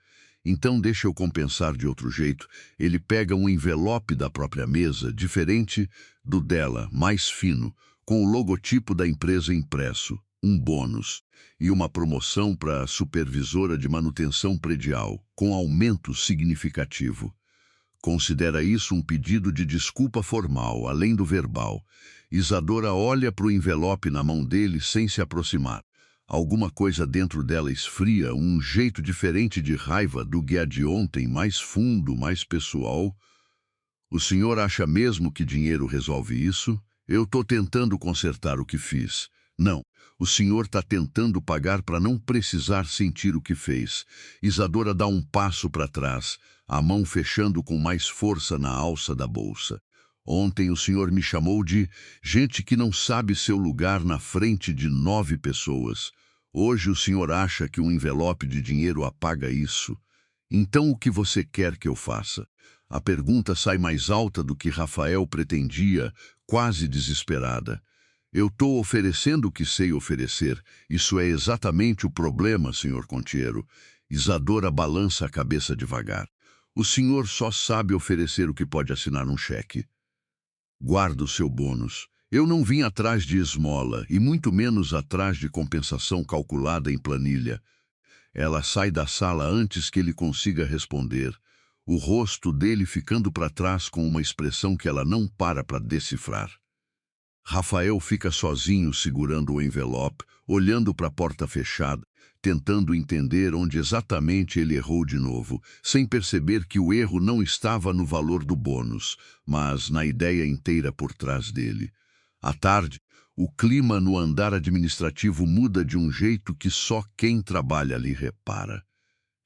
Então deixa eu compensar de outro jeito. Ele pega um envelope da própria mesa, diferente do dela, mais fino, com o logotipo da empresa impresso, um bônus e uma promoção para a supervisora de manutenção predial, com aumento significativo. Considera isso um pedido de desculpa formal, além do verbal. Isadora olha para o envelope na mão dele sem se aproximar. Alguma coisa dentro dela esfria, um jeito diferente de raiva do que a de ontem, mais fundo, mais pessoal. O senhor acha mesmo que dinheiro resolve isso? Eu estou tentando consertar o que fiz. Não, o senhor está tentando pagar para não precisar sentir o que fez. Isadora dá um passo para trás, a mão fechando com mais força na alça da bolsa. Ontem o senhor me chamou de gente que não sabe seu lugar na frente de 9 pessoas. Hoje o senhor acha que um envelope de dinheiro apaga isso. Então o que você quer que eu faça? A pergunta sai mais alta do que Rafael pretendia, quase desesperada. Eu estou oferecendo o que sei oferecer. Isso é exatamente o problema, senhor Contiero. Isadora balança a cabeça devagar. O senhor só sabe oferecer o que pode assinar um cheque. Guarda o seu bônus. Eu não vim atrás de esmola, e muito menos atrás de compensação calculada em planilha. Ela sai da sala antes que ele consiga responder, o rosto dele ficando para trás com uma expressão que ela não para decifrar. Rafael fica sozinho segurando o envelope, olhando para a porta fechada, tentando entender onde exatamente ele errou de novo, sem perceber que o erro não estava no valor do bônus, mas na ideia inteira por trás dele. À tarde, o clima no andar administrativo muda de um jeito que só quem trabalha ali repara.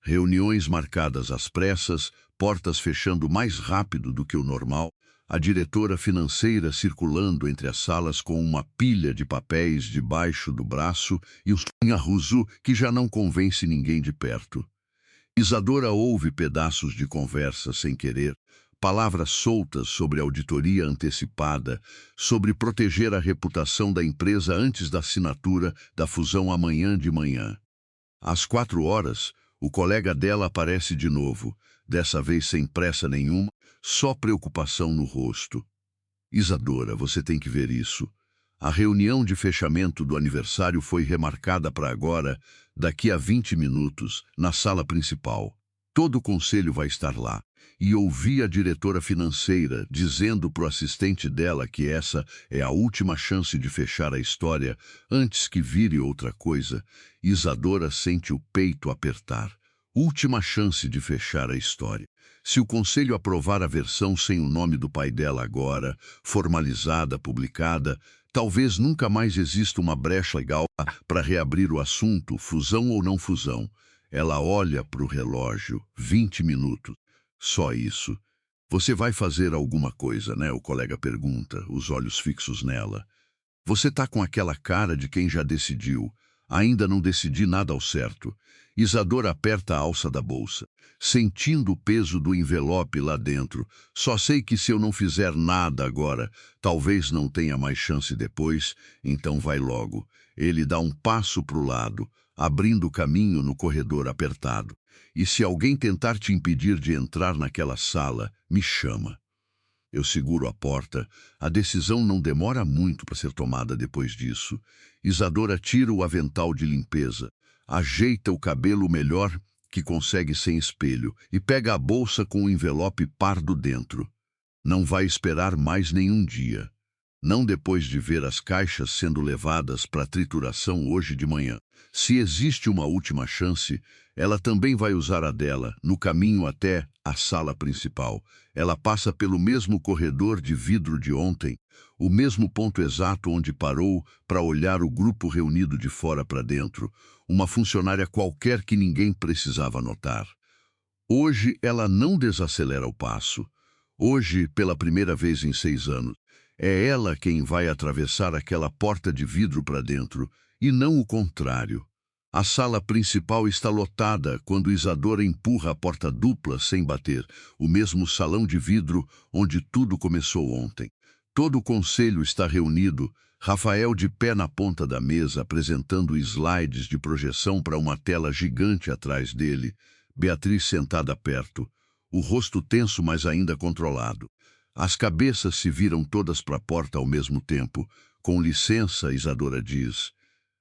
Reuniões marcadas às pressas, portas fechando mais rápido do que o normal, a diretora financeira circulando entre as salas com uma pilha de papéis debaixo do braço e o Ruzu que já não convence ninguém de perto. Isadora ouve pedaços de conversa sem querer, palavras soltas sobre auditoria antecipada, sobre proteger a reputação da empresa antes da assinatura da fusão amanhã de manhã. Às 4 horas, o colega dela aparece de novo, dessa vez sem pressa nenhuma, só preocupação no rosto. Isadora, você tem que ver isso. A reunião de fechamento do aniversário foi remarcada para agora, daqui a 20 minutos, na sala principal. Todo o conselho vai estar lá. E ouvi a diretora financeira dizendo para o assistente dela que essa é a última chance de fechar a história antes que vire outra coisa. Isadora sente o peito apertar. Última chance de fechar a história. Se o conselho aprovar a versão sem o nome do pai dela agora, formalizada, publicada, talvez nunca mais exista uma brecha legal para reabrir o assunto, fusão ou não fusão. Ela olha para o relógio, 20 minutos. Só isso. Você vai fazer alguma coisa, né? O colega pergunta, os olhos fixos nela. Você tá com aquela cara de quem já decidiu. Ainda não decidi nada ao certo. Isadora aperta a alça da bolsa, sentindo o peso do envelope lá dentro. Só sei que se eu não fizer nada agora, talvez não tenha mais chance depois, então vai logo. Ele dá um passo para o lado, abrindo caminho no corredor apertado. E se alguém tentar te impedir de entrar naquela sala, me chama. Eu seguro a porta. A decisão não demora muito para ser tomada depois disso. Isadora tira o avental de limpeza, ajeita o cabelo melhor que consegue sem espelho e pega a bolsa com o envelope pardo dentro. Não vai esperar mais nenhum dia. Não depois de ver as caixas sendo levadas para trituração hoje de manhã. Se existe uma última chance, ela também vai usar a dela, no caminho até a sala principal. Ela passa pelo mesmo corredor de vidro de ontem, o mesmo ponto exato onde parou para olhar o grupo reunido de fora para dentro, uma funcionária qualquer que ninguém precisava notar. Hoje ela não desacelera o passo. Hoje, pela primeira vez em 6 anos, é ela quem vai atravessar aquela porta de vidro para dentro, e não o contrário. A sala principal está lotada quando Isadora empurra a porta dupla sem bater, o mesmo salão de vidro onde tudo começou ontem. Todo o conselho está reunido, Rafael de pé na ponta da mesa apresentando slides de projeção para uma tela gigante atrás dele, Beatriz sentada perto, o rosto tenso mas ainda controlado. As cabeças se viram todas para a porta ao mesmo tempo. Com licença, Isadora diz.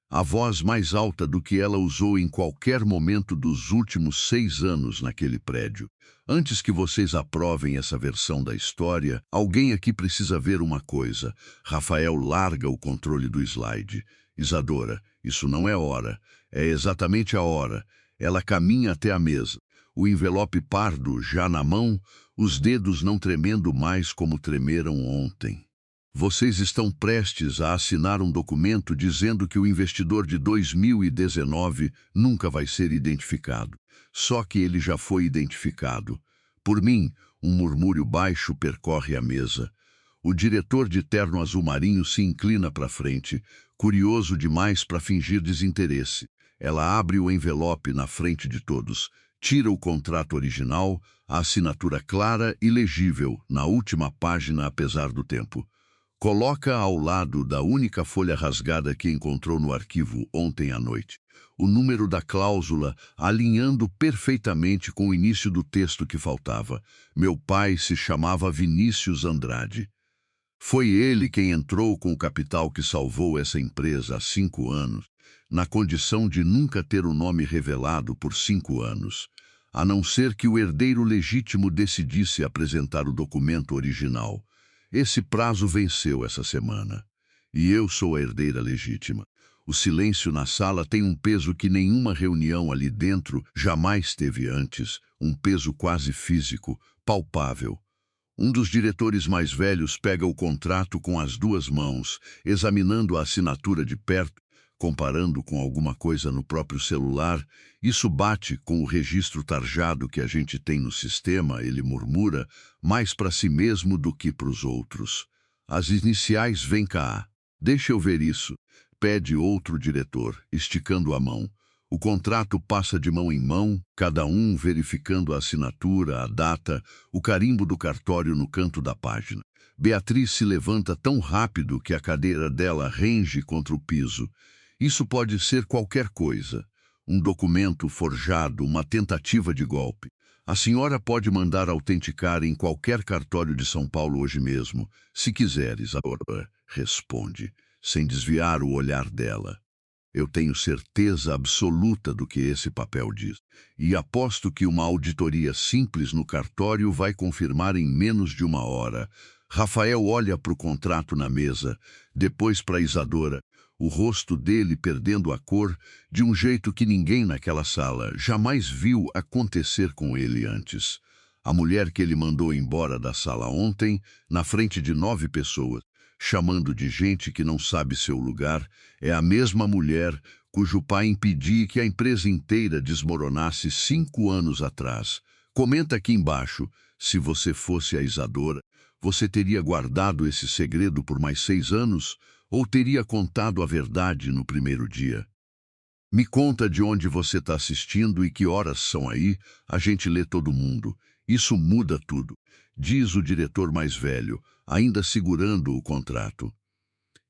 A voz mais alta do que ela usou em qualquer momento dos últimos 6 anos naquele prédio. Antes que vocês aprovem essa versão da história, alguém aqui precisa ver uma coisa. Rafael larga o controle do slide. Isadora, isso não é hora. É exatamente a hora. Ela caminha até a mesa. O envelope pardo já na mão, os dedos não tremendo mais como tremeram ontem. Vocês estão prestes a assinar um documento dizendo que o investidor de 2019 nunca vai ser identificado. Só que ele já foi identificado. Por mim, um murmúrio baixo percorre a mesa. O diretor de terno azul marinho se inclina para frente, curioso demais para fingir desinteresse. Ela abre o envelope na frente de todos, tira o contrato original, a assinatura clara e legível na última página apesar do tempo. Coloca ao lado da única folha rasgada que encontrou no arquivo ontem à noite, o número da cláusula alinhando perfeitamente com o início do texto que faltava. Meu pai se chamava Vinícius Andrade. Foi ele quem entrou com o capital que salvou essa empresa há 5 anos, na condição de nunca ter o nome revelado por 5 anos, a não ser que o herdeiro legítimo decidisse apresentar o documento original. Esse prazo venceu essa semana. E eu sou a herdeira legítima. O silêncio na sala tem um peso que nenhuma reunião ali dentro jamais teve antes, um peso quase físico, palpável. Um dos diretores mais velhos pega o contrato com as 2 mãos, examinando a assinatura de perto, comparando com alguma coisa no próprio celular. Isso bate com o registro tarjado que a gente tem no sistema, ele murmura, mais para si mesmo do que para os outros. As iniciais vêm cá. Deixa eu ver isso, pede outro diretor, esticando a mão. O contrato passa de mão em mão, cada um verificando a assinatura, a data, o carimbo do cartório no canto da página. Beatriz se levanta tão rápido que a cadeira dela range contra o piso. Isso pode ser qualquer coisa. Um documento forjado, uma tentativa de golpe. A senhora pode mandar autenticar em qualquer cartório de São Paulo hoje mesmo, se quiseres, agora, responde, sem desviar o olhar dela. Eu tenho certeza absoluta do que esse papel diz, e aposto que uma auditoria simples no cartório vai confirmar em menos de 1 hora. Rafael olha para o contrato na mesa, depois para Isadora, o rosto dele perdendo a cor de um jeito que ninguém naquela sala jamais viu acontecer com ele antes. A mulher que ele mandou embora da sala ontem, na frente de 9 pessoas, chamando de gente que não sabe seu lugar, é a mesma mulher cujo pai impedia que a empresa inteira desmoronasse 5 anos atrás. Comenta aqui embaixo, se você fosse a Isadora, você teria guardado esse segredo por mais 6 anos ou teria contado a verdade no primeiro dia? Me conta de onde você está assistindo e que horas são aí, a gente lê todo mundo. Isso muda tudo, diz o diretor mais velho, ainda segurando o contrato.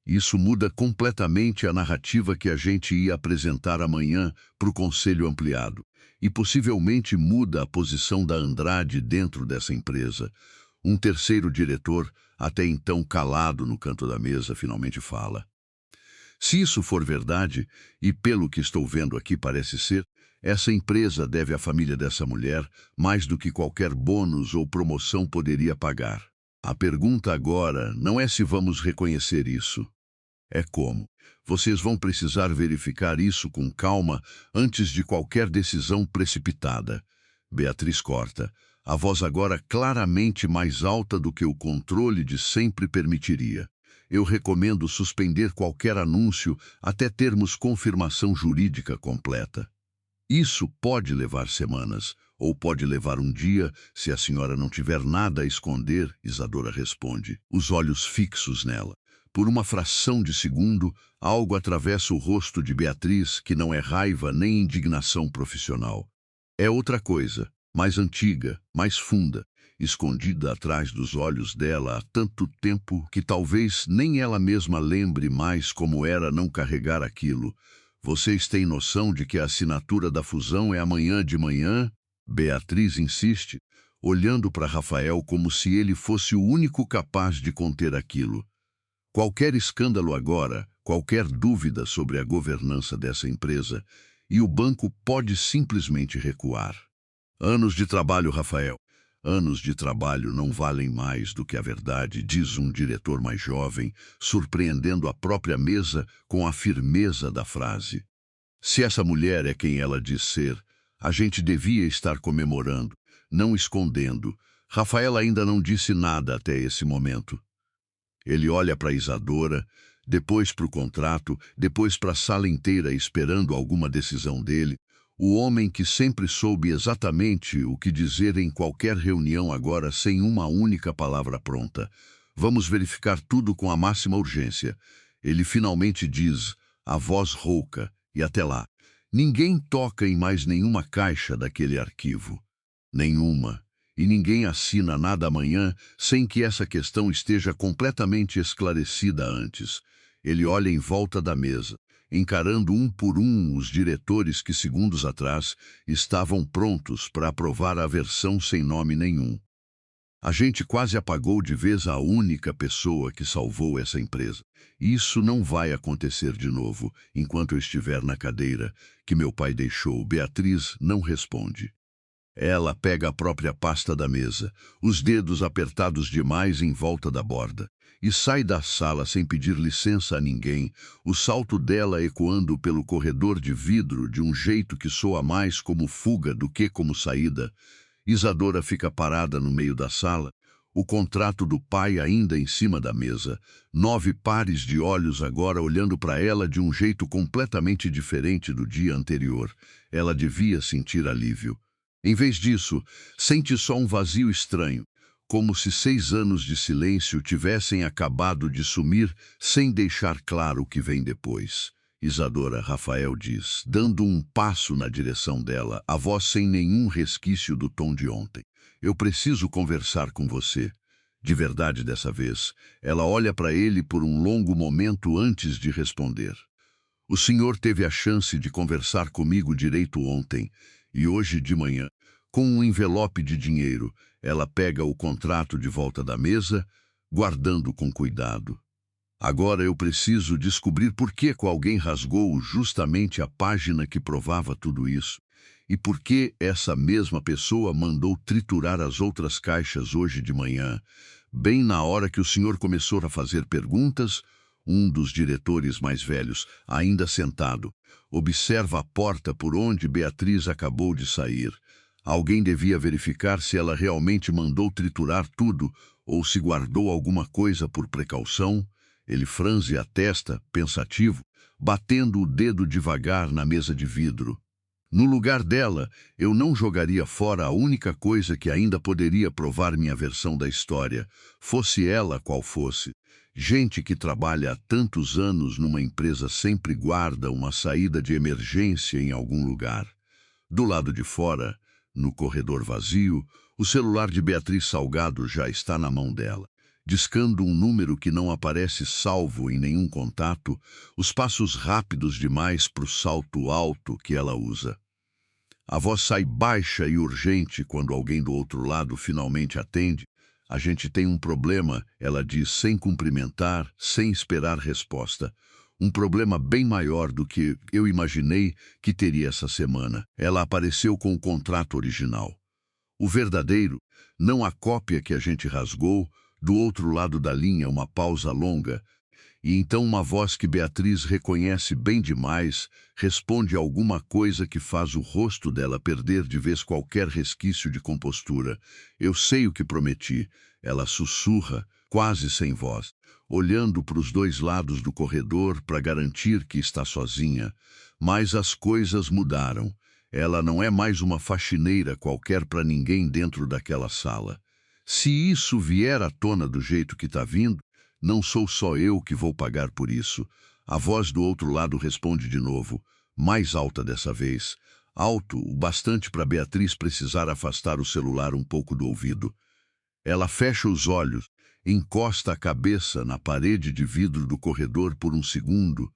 Isso muda completamente a narrativa que a gente ia apresentar amanhã para o Conselho Ampliado, e possivelmente muda a posição da Andrade dentro dessa empresa. Um terceiro diretor, até então calado no canto da mesa, finalmente fala. Se isso for verdade, e pelo que estou vendo aqui parece ser, essa empresa deve à família dessa mulher mais do que qualquer bônus ou promoção poderia pagar. A pergunta agora não é se vamos reconhecer isso. É como. Vocês vão precisar verificar isso com calma antes de qualquer decisão precipitada. Beatriz corta, a voz agora claramente mais alta do que o controle de sempre permitiria. Eu recomendo suspender qualquer anúncio até termos confirmação jurídica completa. Isso pode levar semanas, Ou pode levar um dia, se a senhora não tiver nada a esconder, Isadora responde, os olhos fixos nela. Por uma fração de segundo, algo atravessa o rosto de Beatriz, que não é raiva nem indignação profissional. É outra coisa, mais antiga, mais funda, escondida atrás dos olhos dela há tanto tempo que talvez nem ela mesma lembre mais como era não carregar aquilo. Vocês têm noção de que a assinatura da fusão é amanhã de manhã? Beatriz insiste, olhando para Rafael como se ele fosse o único capaz de conter aquilo. Qualquer escândalo agora, qualquer dúvida sobre a governança dessa empresa, e o banco pode simplesmente recuar. Anos de trabalho, Rafael. Anos de trabalho não valem mais do que a verdade, diz um diretor mais jovem, surpreendendo a própria mesa com a firmeza da frase. Se essa mulher é quem ela diz ser, a gente devia estar comemorando, não escondendo. Rafael ainda não disse nada até esse momento. Ele olha para Isadora, depois para o contrato, depois para a sala inteira esperando alguma decisão dele. O homem que sempre soube exatamente o que dizer em qualquer reunião agora sem uma única palavra pronta. Vamos verificar tudo com a máxima urgência. Ele finalmente diz, a voz rouca, e até lá. Ninguém toca em mais nenhuma caixa daquele arquivo. Nenhuma. E ninguém assina nada amanhã sem que essa questão esteja completamente esclarecida antes. Ele olha em volta da mesa, encarando um por um os diretores que, segundos atrás, estavam prontos para aprovar a versão sem nome nenhum. A gente quase apagou de vez a única pessoa que salvou essa empresa. Isso não vai acontecer de novo, enquanto eu estiver na cadeira que meu pai deixou. Beatriz não responde. Ela pega a própria pasta da mesa, os dedos apertados demais em volta da borda, e sai da sala sem pedir licença a ninguém, o salto dela ecoando pelo corredor de vidro de um jeito que soa mais como fuga do que como saída. Isadora fica parada no meio da sala, o contrato do pai ainda em cima da mesa, 9 pares de olhos agora olhando para ela de um jeito completamente diferente do dia anterior. Ela devia sentir alívio. Em vez disso, sente só um vazio estranho, como se 6 anos de silêncio tivessem acabado de sumir sem deixar claro o que vem depois. Isadora, Rafael diz, dando um passo na direção dela, a voz sem nenhum resquício do tom de ontem. Eu preciso conversar com você. De verdade dessa vez. Ela olha para ele por um longo momento antes de responder. O senhor teve a chance de conversar comigo direito ontem, e hoje de manhã, com um envelope de dinheiro, ela pega o contrato de volta da mesa, guardando com cuidado. Agora eu preciso descobrir por que alguém rasgou justamente a página que provava tudo isso. E por que essa mesma pessoa mandou triturar as outras caixas hoje de manhã, bem na hora que o senhor começou a fazer perguntas. Um dos diretores mais velhos, ainda sentado, observa a porta por onde Beatriz acabou de sair. Alguém devia verificar se ela realmente mandou triturar tudo ou se guardou alguma coisa por precaução. Ele franze a testa, pensativo, batendo o dedo devagar na mesa de vidro. No lugar dela, eu não jogaria fora a única coisa que ainda poderia provar minha versão da história, fosse ela qual fosse. Gente que trabalha há tantos anos numa empresa sempre guarda uma saída de emergência em algum lugar. Do lado de fora, no corredor vazio, o celular de Beatriz Salgado já está na mão dela. Discando um número que não aparece salvo em nenhum contato, os passos rápidos demais para o salto alto que ela usa. A voz sai baixa e urgente quando alguém do outro lado finalmente atende. A gente tem um problema, ela diz sem cumprimentar, sem esperar resposta. Um problema bem maior do que eu imaginei que teria essa semana. Ela apareceu com o contrato original. O verdadeiro, não a cópia que a gente rasgou. Do outro lado da linha, uma pausa longa, e então uma voz que Beatriz reconhece bem demais responde alguma coisa que faz o rosto dela perder de vez qualquer resquício de compostura. Eu sei o que prometi, ela sussurra, quase sem voz, olhando para os dois lados do corredor para garantir que está sozinha. Mas as coisas mudaram. Ela não é mais uma faxineira qualquer para ninguém dentro daquela sala. Se isso vier à tona do jeito que está vindo, não sou só eu que vou pagar por isso. A voz do outro lado responde de novo, mais alta dessa vez. Alto o bastante para Beatriz precisar afastar o celular um pouco do ouvido. Ela fecha os olhos, encosta a cabeça na parede de vidro do corredor por um segundo,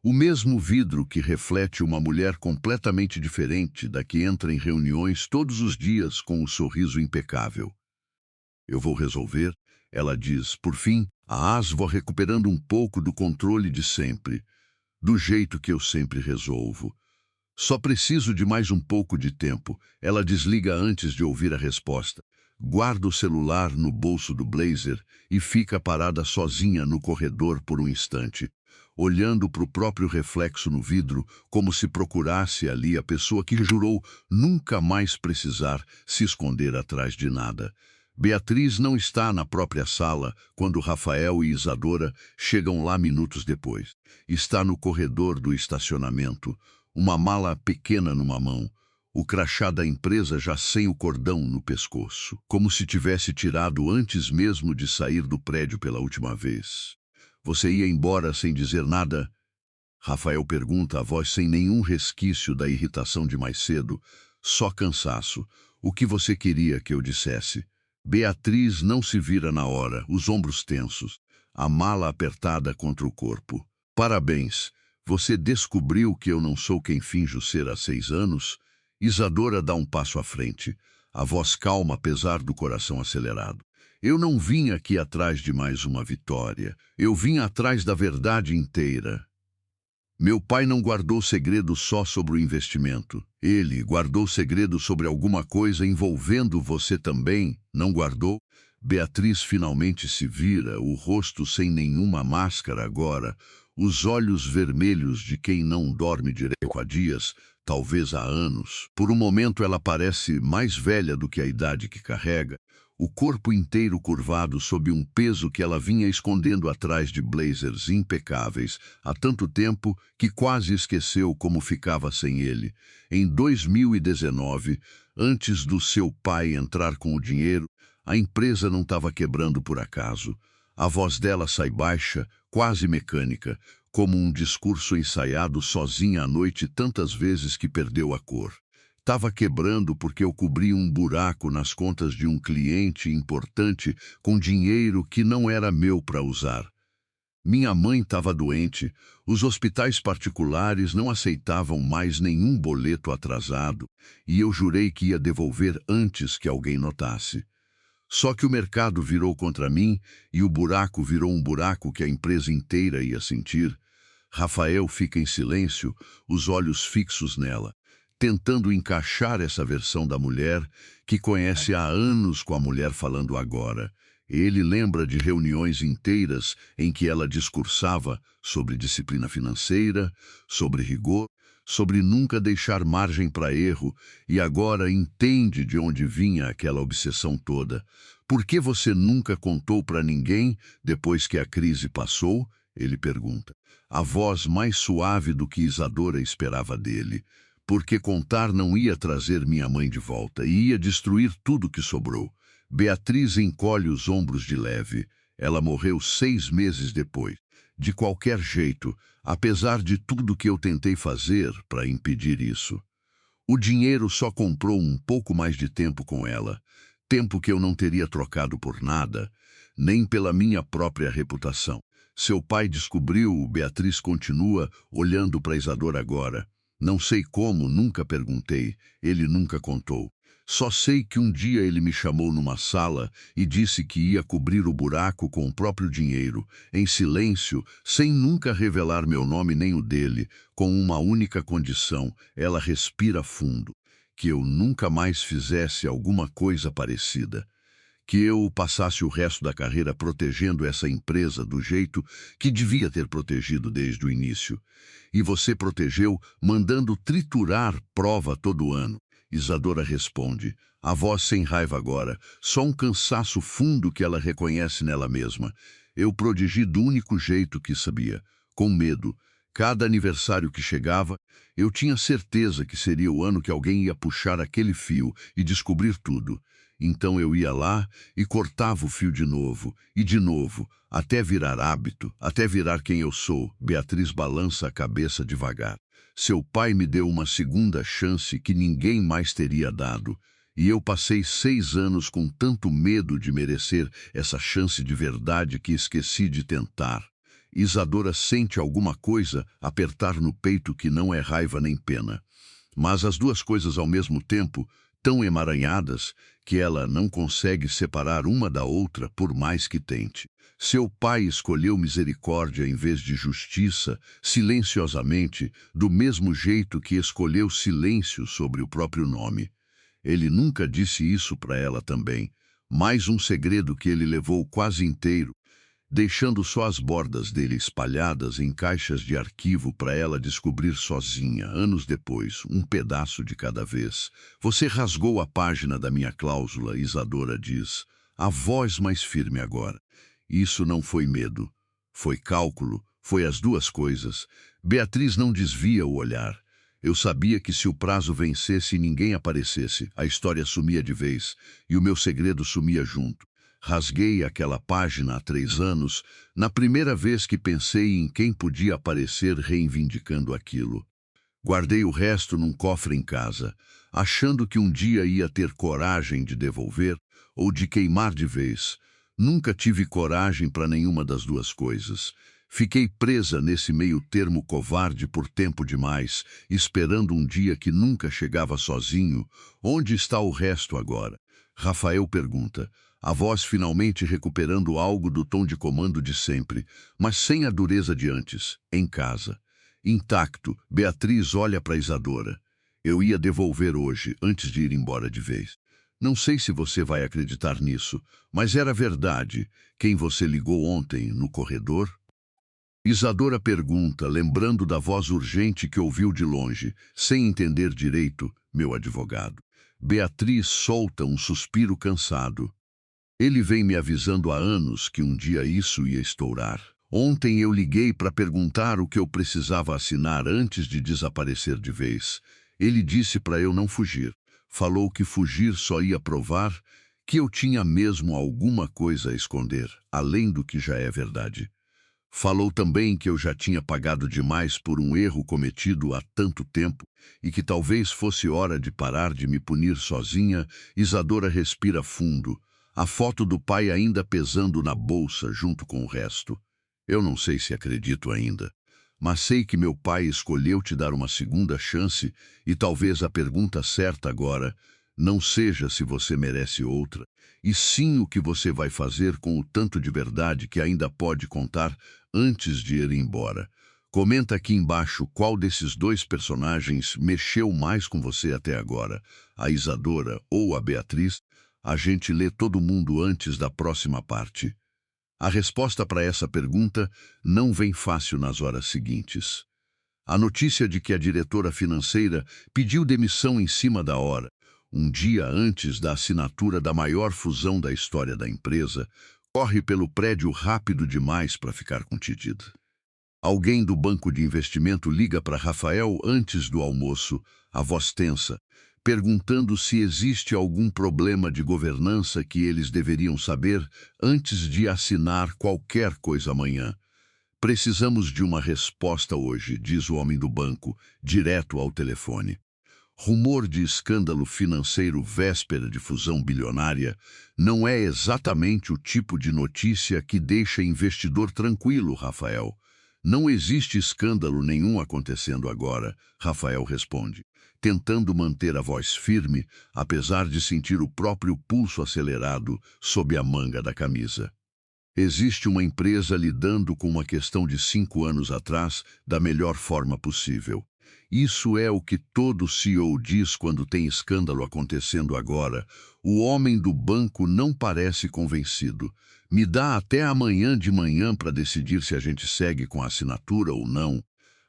o mesmo vidro que reflete uma mulher completamente diferente da que entra em reuniões todos os dias com um sorriso impecável. Eu vou resolver, ela diz. Por fim, a asva recuperando um pouco do controle de sempre, do jeito que eu sempre resolvo. Só preciso de mais um pouco de tempo. Ela desliga antes de ouvir a resposta. Guarda o celular no bolso do blazer e fica parada sozinha no corredor por um instante, olhando para o próprio reflexo no vidro, como se procurasse ali a pessoa que jurou nunca mais precisar se esconder atrás de nada. Beatriz não está na própria sala quando Rafael e Isadora chegam lá minutos depois. Está no corredor do estacionamento, uma mala pequena numa mão, o crachá da empresa já sem o cordão no pescoço, como se tivesse tirado antes mesmo de sair do prédio pela última vez. Você ia embora sem dizer nada? Rafael pergunta, a voz sem nenhum resquício da irritação de mais cedo, só cansaço. O que você queria que eu dissesse? Beatriz não se vira na hora, os ombros tensos, a mala apertada contra o corpo. Parabéns, você descobriu que eu não sou quem finjo ser há 6 anos? Isadora dá um passo à frente, a voz calma apesar do coração acelerado. Eu não vim aqui atrás de mais uma vitória, eu vim atrás da verdade inteira. Meu pai não guardou segredo só sobre o investimento. Ele guardou segredo sobre alguma coisa envolvendo você também, não guardou? Beatriz finalmente se vira, o rosto sem nenhuma máscara agora, os olhos vermelhos de quem não dorme direito há dias, talvez há anos. Por um momento ela parece mais velha do que a idade que carrega, o corpo inteiro curvado sob um peso que ela vinha escondendo atrás de blazers impecáveis há tanto tempo que quase esqueceu como ficava sem ele. Em 2019, antes do seu pai entrar com o dinheiro, a empresa não estava quebrando por acaso. A voz dela sai baixa, quase mecânica, como um discurso ensaiado sozinha à noite tantas vezes que perdeu a cor. Estava quebrando porque eu cobri um buraco nas contas de um cliente importante com dinheiro que não era meu para usar. Minha mãe estava doente, os hospitais particulares não aceitavam mais nenhum boleto atrasado e eu jurei que ia devolver antes que alguém notasse. Só que o mercado virou contra mim e o buraco virou um buraco que a empresa inteira ia sentir. Rafael fica em silêncio, os olhos fixos nela, tentando encaixar essa versão da mulher que conhece há anos com a mulher falando agora. Ele lembra de reuniões inteiras em que ela discursava sobre disciplina financeira, sobre rigor, sobre nunca deixar margem para erro, e agora entende de onde vinha aquela obsessão toda. Por que você nunca contou para ninguém depois que a crise passou? Ele pergunta. A voz mais suave do que Isadora esperava dele. Porque contar não ia trazer minha mãe de volta e ia destruir tudo que sobrou. Beatriz encolhe os ombros de leve. Ela morreu 6 meses depois. De qualquer jeito, apesar de tudo que eu tentei fazer para impedir isso. O dinheiro só comprou um pouco mais de tempo com ela. Tempo que eu não teria trocado por nada, nem pela minha própria reputação. Seu pai descobriu, Beatriz continua, olhando para Isadora agora. Não sei como, nunca perguntei, ele nunca contou. Só sei que um dia ele me chamou numa sala e disse que ia cobrir o buraco com o próprio dinheiro, em silêncio, sem nunca revelar meu nome nem o dele, com uma única condição, ela respira fundo, que eu nunca mais fizesse alguma coisa parecida. Que eu passasse o resto da carreira protegendo essa empresa do jeito que devia ter protegido desde o início. E você protegeu mandando triturar prova todo ano. Isadora responde, a voz sem raiva agora, só um cansaço fundo que ela reconhece nela mesma. Eu protegi do único jeito que sabia, com medo, Cada aniversário que chegava, eu tinha certeza que seria o ano que alguém ia puxar aquele fio e descobrir tudo. Então eu ia lá e cortava o fio de novo, até virar hábito, até virar quem eu sou. Beatriz balança a cabeça devagar. Seu pai me deu uma segunda chance que ninguém mais teria dado. E eu passei 6 anos com tanto medo de merecer essa chance de verdade que esqueci de tentar. Isadora sente alguma coisa apertar no peito que não é raiva nem pena. Mas as duas coisas ao mesmo tempo, tão emaranhadas, que ela não consegue separar uma da outra por mais que tente. Seu pai escolheu misericórdia em vez de justiça, silenciosamente, do mesmo jeito que escolheu silêncio sobre o próprio nome. Ele nunca disse isso para ela também. Mais um segredo que ele levou quase inteiro, deixando só as bordas dele espalhadas em caixas de arquivo para ela descobrir sozinha, anos depois, um pedaço de cada vez. Você rasgou a página da minha cláusula, Isadora diz. A voz mais firme agora. Isso não foi medo. Foi cálculo, foi as duas coisas. Beatriz não desvia o olhar. Eu sabia que se o prazo vencesse e ninguém aparecesse, a história sumia de vez, e o meu segredo sumia junto. Rasguei aquela página há 3 anos, na primeira vez que pensei em quem podia aparecer reivindicando aquilo. Guardei o resto num cofre em casa, achando que um dia ia ter coragem de devolver ou de queimar de vez. Nunca tive coragem para nenhuma das duas coisas. Fiquei presa nesse meio termo covarde por tempo demais, esperando um dia que nunca chegava sozinho. Onde está o resto agora? Rafael pergunta, a voz finalmente recuperando algo do tom de comando de sempre, mas sem a dureza de antes, em casa. Intacto, Beatriz olha para Isadora. Eu ia devolver hoje, antes de ir embora de vez. Não sei se você vai acreditar nisso, mas era verdade. Quem você ligou ontem, no corredor? Isadora pergunta, lembrando da voz urgente que ouviu de longe, sem entender direito, meu advogado. Beatriz solta um suspiro cansado. Ele vem me avisando há anos que um dia isso ia estourar. Ontem eu liguei para perguntar o que eu precisava assinar antes de desaparecer de vez. Ele disse para eu não fugir. Falou que fugir só ia provar que eu tinha mesmo alguma coisa a esconder, além do que já é verdade. Falou também que eu já tinha pagado demais por um erro cometido há tanto tempo e que talvez fosse hora de parar de me punir sozinha. Isadora respira fundo, a foto do pai ainda pesando na bolsa junto com o resto. Eu não sei se acredito ainda, mas sei que meu pai escolheu te dar uma segunda chance e talvez a pergunta certa agora não seja se você merece outra, e sim o que você vai fazer com o tanto de verdade que ainda pode contar antes de ir embora. Comenta aqui embaixo qual desses dois personagens mexeu mais com você até agora, a Isadora ou a Beatriz. A gente lê todo mundo antes da próxima parte. A resposta para essa pergunta não vem fácil nas horas seguintes. A notícia de que a diretora financeira pediu demissão em cima da hora, um dia antes da assinatura da maior fusão da história da empresa, corre pelo prédio rápido demais para ficar contida. Alguém do banco de investimento liga para Rafael antes do almoço, a voz tensa, perguntando se existe algum problema de governança que eles deveriam saber antes de assinar qualquer coisa amanhã. Precisamos de uma resposta hoje, diz o homem do banco, direto ao telefone. Rumor de escândalo financeiro véspera de fusão bilionária não é exatamente o tipo de notícia que deixa investidor tranquilo, Rafael. Não existe escândalo nenhum acontecendo agora, Rafael responde, tentando manter a voz firme, apesar de sentir o próprio pulso acelerado sob a manga da camisa. Existe uma empresa lidando com uma questão de 5 anos atrás da melhor forma possível. Isso é o que todo CEO diz quando tem escândalo acontecendo agora. O homem do banco não parece convencido. Me dá até amanhã de manhã para decidir se a gente segue com a assinatura ou não.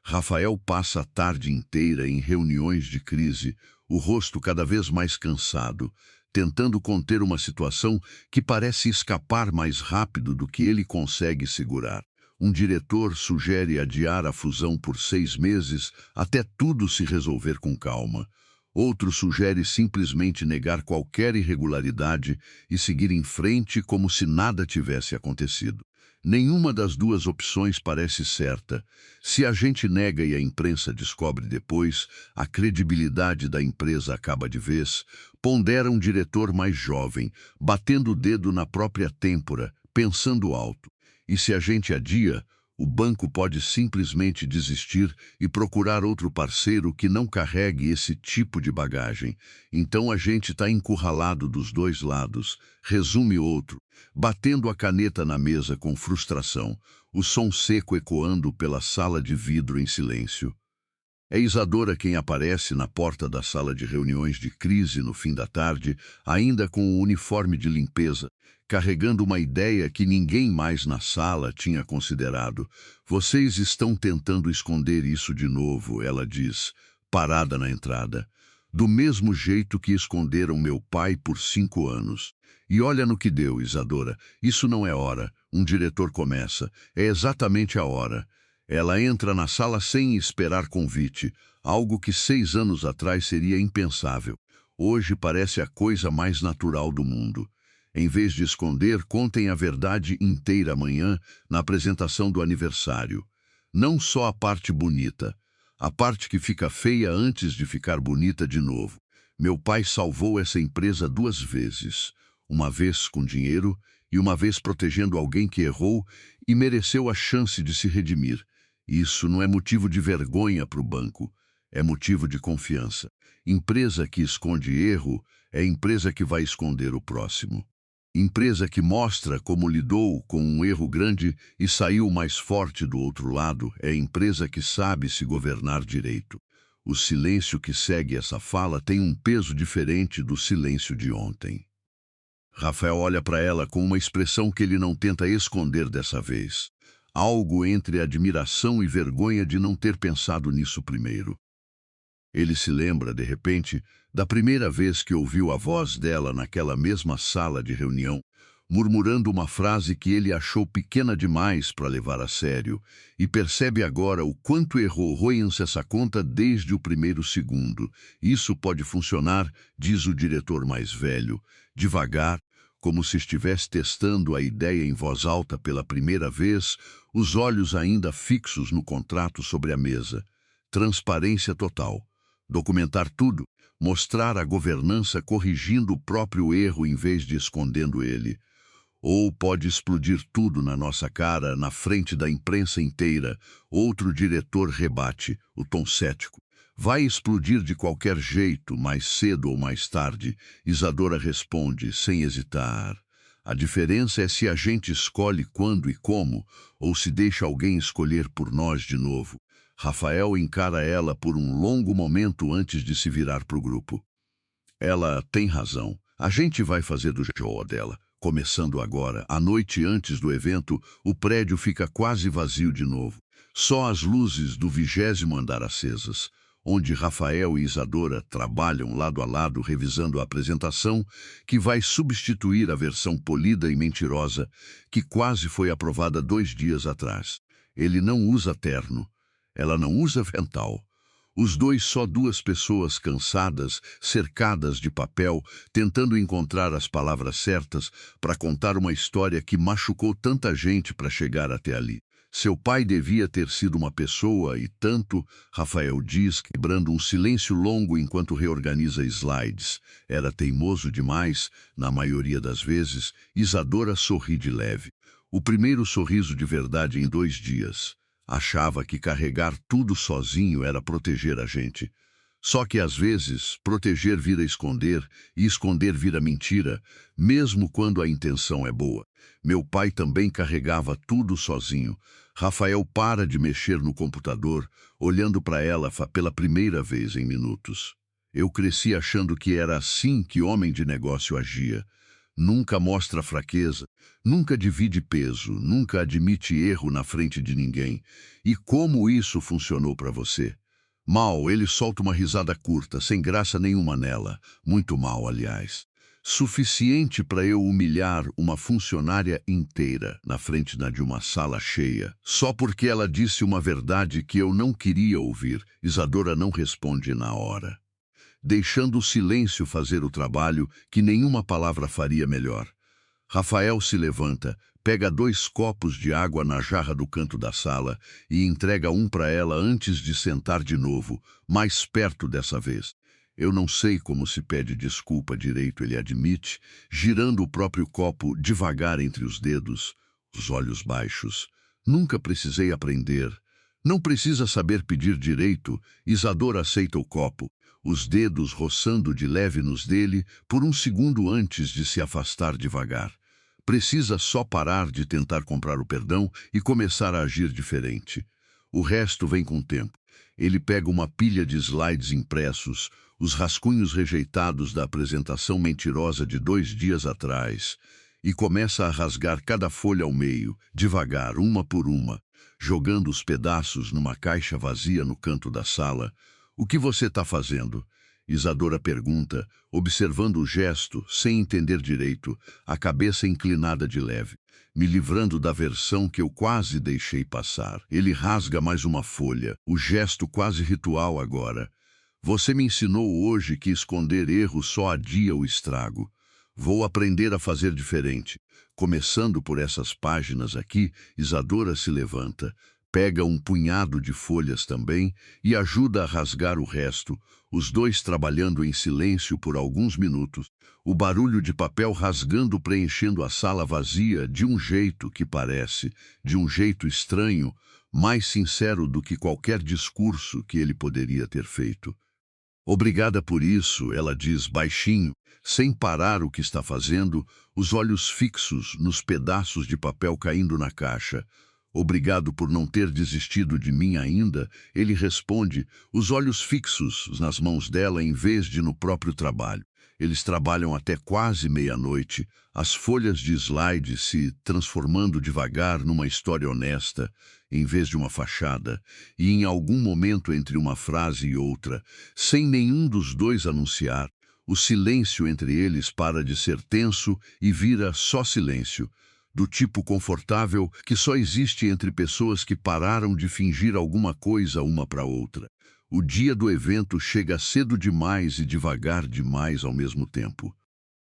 Rafael passa a tarde inteira em reuniões de crise, o rosto cada vez mais cansado, tentando conter uma situação que parece escapar mais rápido do que ele consegue segurar. Um diretor sugere adiar a fusão por 6 meses até tudo se resolver com calma. Outro sugere simplesmente negar qualquer irregularidade e seguir em frente como se nada tivesse acontecido. Nenhuma das duas opções parece certa. Se a gente nega e a imprensa descobre depois, a credibilidade da empresa acaba de vez, pondera um diretor mais jovem, batendo o dedo na própria têmpora, pensando alto. E se a gente adia, o banco pode simplesmente desistir e procurar outro parceiro que não carregue esse tipo de bagagem. Então a gente está encurralado dos dois lados, resume outro, batendo a caneta na mesa com frustração, o som seco ecoando pela sala de vidro em silêncio. É Isadora quem aparece na porta da sala de reuniões de crise no fim da tarde, ainda com o uniforme de limpeza, carregando uma ideia que ninguém mais na sala tinha considerado. Vocês estão tentando esconder isso de novo, ela diz, parada na entrada. Do mesmo jeito que esconderam meu pai por 5 anos. E olha no que deu, Isadora. Isso não é hora. Um diretor começa. É exatamente a hora. Ela entra na sala sem esperar convite, algo que 6 anos atrás seria impensável. Hoje parece a coisa mais natural do mundo. Em vez de esconder, contem a verdade inteira amanhã na apresentação do aniversário. Não só a parte bonita, a parte que fica feia antes de ficar bonita de novo. Meu pai salvou essa empresa 2 vezes. Uma vez com dinheiro e uma vez protegendo alguém que errou e mereceu a chance de se redimir. Isso não é motivo de vergonha para o banco, é motivo de confiança. Empresa que esconde erro é empresa que vai esconder o próximo. Empresa que mostra como lidou com um erro grande e saiu mais forte do outro lado é empresa que sabe se governar direito. O silêncio que segue essa fala tem um peso diferente do silêncio de ontem. Rafael olha para ela com uma expressão que ele não tenta esconder dessa vez. Algo entre admiração e vergonha de não ter pensado nisso primeiro. Ele se lembra, de repente, da primeira vez que ouviu a voz dela naquela mesma sala de reunião, murmurando uma frase que ele achou pequena demais para levar a sério, e percebe agora o quanto errou Royans essa conta desde o primeiro segundo. Isso pode funcionar, diz o diretor mais velho, devagar, como se estivesse testando a ideia em voz alta pela primeira vez, os olhos ainda fixos no contrato sobre a mesa. Transparência total. Documentar tudo, mostrar a governança corrigindo o próprio erro em vez de escondendo ele. Ou pode explodir tudo na nossa cara, na frente da imprensa inteira. Outro diretor rebate, o tom cético. Vai explodir de qualquer jeito, mais cedo ou mais tarde. Isadora responde, sem hesitar. A diferença é se a gente escolhe quando e como, ou se deixa alguém escolher por nós de novo. Rafael encara ela por um longo momento antes de se virar para o grupo. Ela tem razão. A gente vai fazer do jeito dela. Começando agora, a noite antes do evento, o prédio fica quase vazio de novo. Só as luzes do 20º andar acesas, onde Rafael e Isadora trabalham lado a lado revisando a apresentação que vai substituir a versão polida e mentirosa que quase foi aprovada 2 dias atrás. Ele não usa terno. Ela não usa avental. Os dois só 2 pessoas cansadas, cercadas de papel, tentando encontrar as palavras certas para contar uma história que machucou tanta gente para chegar até ali. Seu pai devia ter sido uma pessoa e tanto, Rafael diz, quebrando um silêncio longo enquanto reorganiza slides. Era teimoso demais, na maioria das vezes. Isadora sorri de leve. O primeiro sorriso de verdade em 2 dias. Achava que carregar tudo sozinho era proteger a gente. Só que às vezes, proteger vira esconder, e esconder vira mentira, mesmo quando a intenção é boa. Meu pai também carregava tudo sozinho. Rafael para de mexer no computador, olhando para ela pela primeira vez em minutos. Eu cresci achando que era assim que homem de negócio agia. Nunca mostra fraqueza, nunca divide peso, nunca admite erro na frente de ninguém. E como isso funcionou para você? Mal, ele solta uma risada curta, sem graça nenhuma nela. Muito mal, aliás. suficiente para eu humilhar uma funcionária inteira na frente de uma sala cheia, só porque ela disse uma verdade que eu não queria ouvir. Isadora não responde na hora, deixando o silêncio fazer o trabalho que nenhuma palavra faria melhor. Rafael se levanta, pega 2 copos de água na jarra do canto da sala e entrega um para ela antes de sentar de novo, mais perto dessa vez. Eu não sei como se pede desculpa direito, ele admite, girando o próprio copo devagar entre os dedos, os olhos baixos. Nunca precisei aprender. Não precisa saber pedir direito. Isadora aceita o copo, os dedos roçando de leve nos dele por um segundo antes de se afastar devagar. Precisa só parar de tentar comprar o perdão e começar a agir diferente. O resto vem com o tempo. Ele pega uma pilha de slides impressos, os rascunhos rejeitados da apresentação mentirosa de 2 dias atrás, e começa a rasgar cada folha ao meio, devagar, uma por uma, jogando os pedaços numa caixa vazia no canto da sala. O que você está fazendo? Isadora pergunta, observando o gesto, sem entender direito, a cabeça inclinada de leve, me livrando da versão que eu quase deixei passar. Ele rasga mais uma folha, o gesto quase ritual agora. Você me ensinou hoje que esconder erro só adia o estrago. Vou aprender a fazer diferente. Começando por essas páginas aqui, Isadora se levanta, pega um punhado de folhas também e ajuda a rasgar o resto, os dois trabalhando em silêncio por alguns minutos, o barulho de papel rasgando preenchendo a sala vazia de um jeito que parece, de um jeito estranho, mais sincero do que qualquer discurso que ele poderia ter feito. Obrigada por isso, ela diz baixinho, sem parar o que está fazendo, os olhos fixos nos pedaços de papel caindo na caixa. Obrigado por não ter desistido de mim ainda, ele responde, os olhos fixos nas mãos dela em vez de no próprio trabalho. Eles trabalham até quase meia-noite, as folhas de slide se transformando devagar numa história honesta, em vez de uma fachada, e em algum momento entre uma frase e outra, sem nenhum dos dois anunciar, o silêncio entre eles para de ser tenso e vira só silêncio, do tipo confortável que só existe entre pessoas que pararam de fingir alguma coisa uma para outra. O dia do evento chega cedo demais e devagar demais ao mesmo tempo.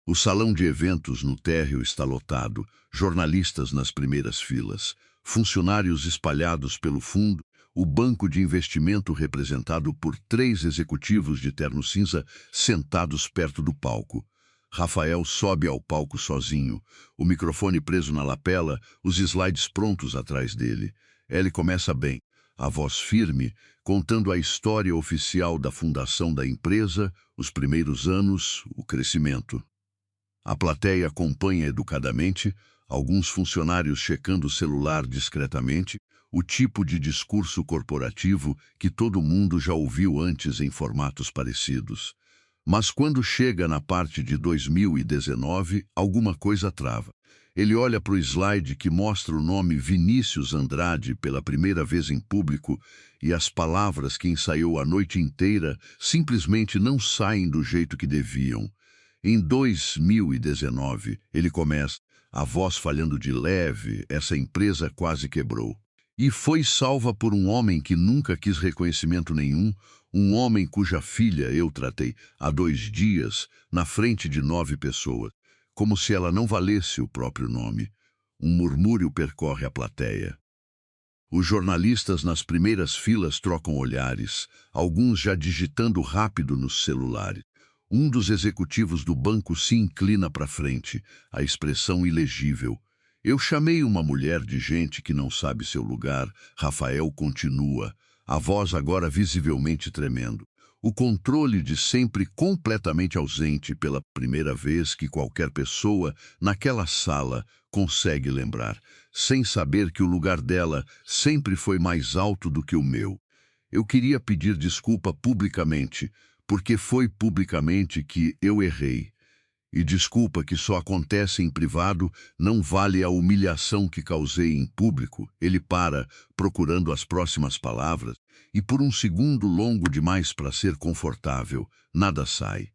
O salão de eventos no térreo está lotado, jornalistas nas primeiras filas, funcionários espalhados pelo fundo, o banco de investimento representado por 3 executivos de terno cinza sentados perto do palco. Rafael sobe ao palco sozinho, o microfone preso na lapela, os slides prontos atrás dele. Ele começa bem, a voz firme, contando a história oficial da fundação da empresa, os primeiros anos, o crescimento. A plateia acompanha educadamente, alguns funcionários checando o celular discretamente, o tipo de discurso corporativo que todo mundo já ouviu antes em formatos parecidos. Mas quando chega na parte de 2019, alguma coisa trava. Ele olha para o slide que mostra o nome Vinícius Andrade pela primeira vez em público e as palavras que ensaiou a noite inteira simplesmente não saem do jeito que deviam. Em 2019, ele começa, a voz falhando de leve, essa empresa quase quebrou. E foi salva por um homem que nunca quis reconhecimento nenhum, um homem cuja filha eu tratei há 2 dias, na frente de 9 pessoas, como se ela não valesse o próprio nome. Um murmúrio percorre a plateia. Os jornalistas nas primeiras filas trocam olhares, alguns já digitando rápido nos celulares. Um dos executivos do banco se inclina para frente, a expressão ilegível. Eu chamei uma mulher de gente que não sabe seu lugar. Rafael continua, a voz agora visivelmente tremendo. O controle de sempre completamente ausente pela primeira vez que qualquer pessoa naquela sala consegue lembrar, sem saber que o lugar dela sempre foi mais alto do que o meu. Eu queria pedir desculpa publicamente, porque foi publicamente que eu errei. E desculpa que só acontece em privado não vale a humilhação que causei em público. Ele para, procurando as próximas palavras, e por um segundo longo demais para ser confortável, nada sai.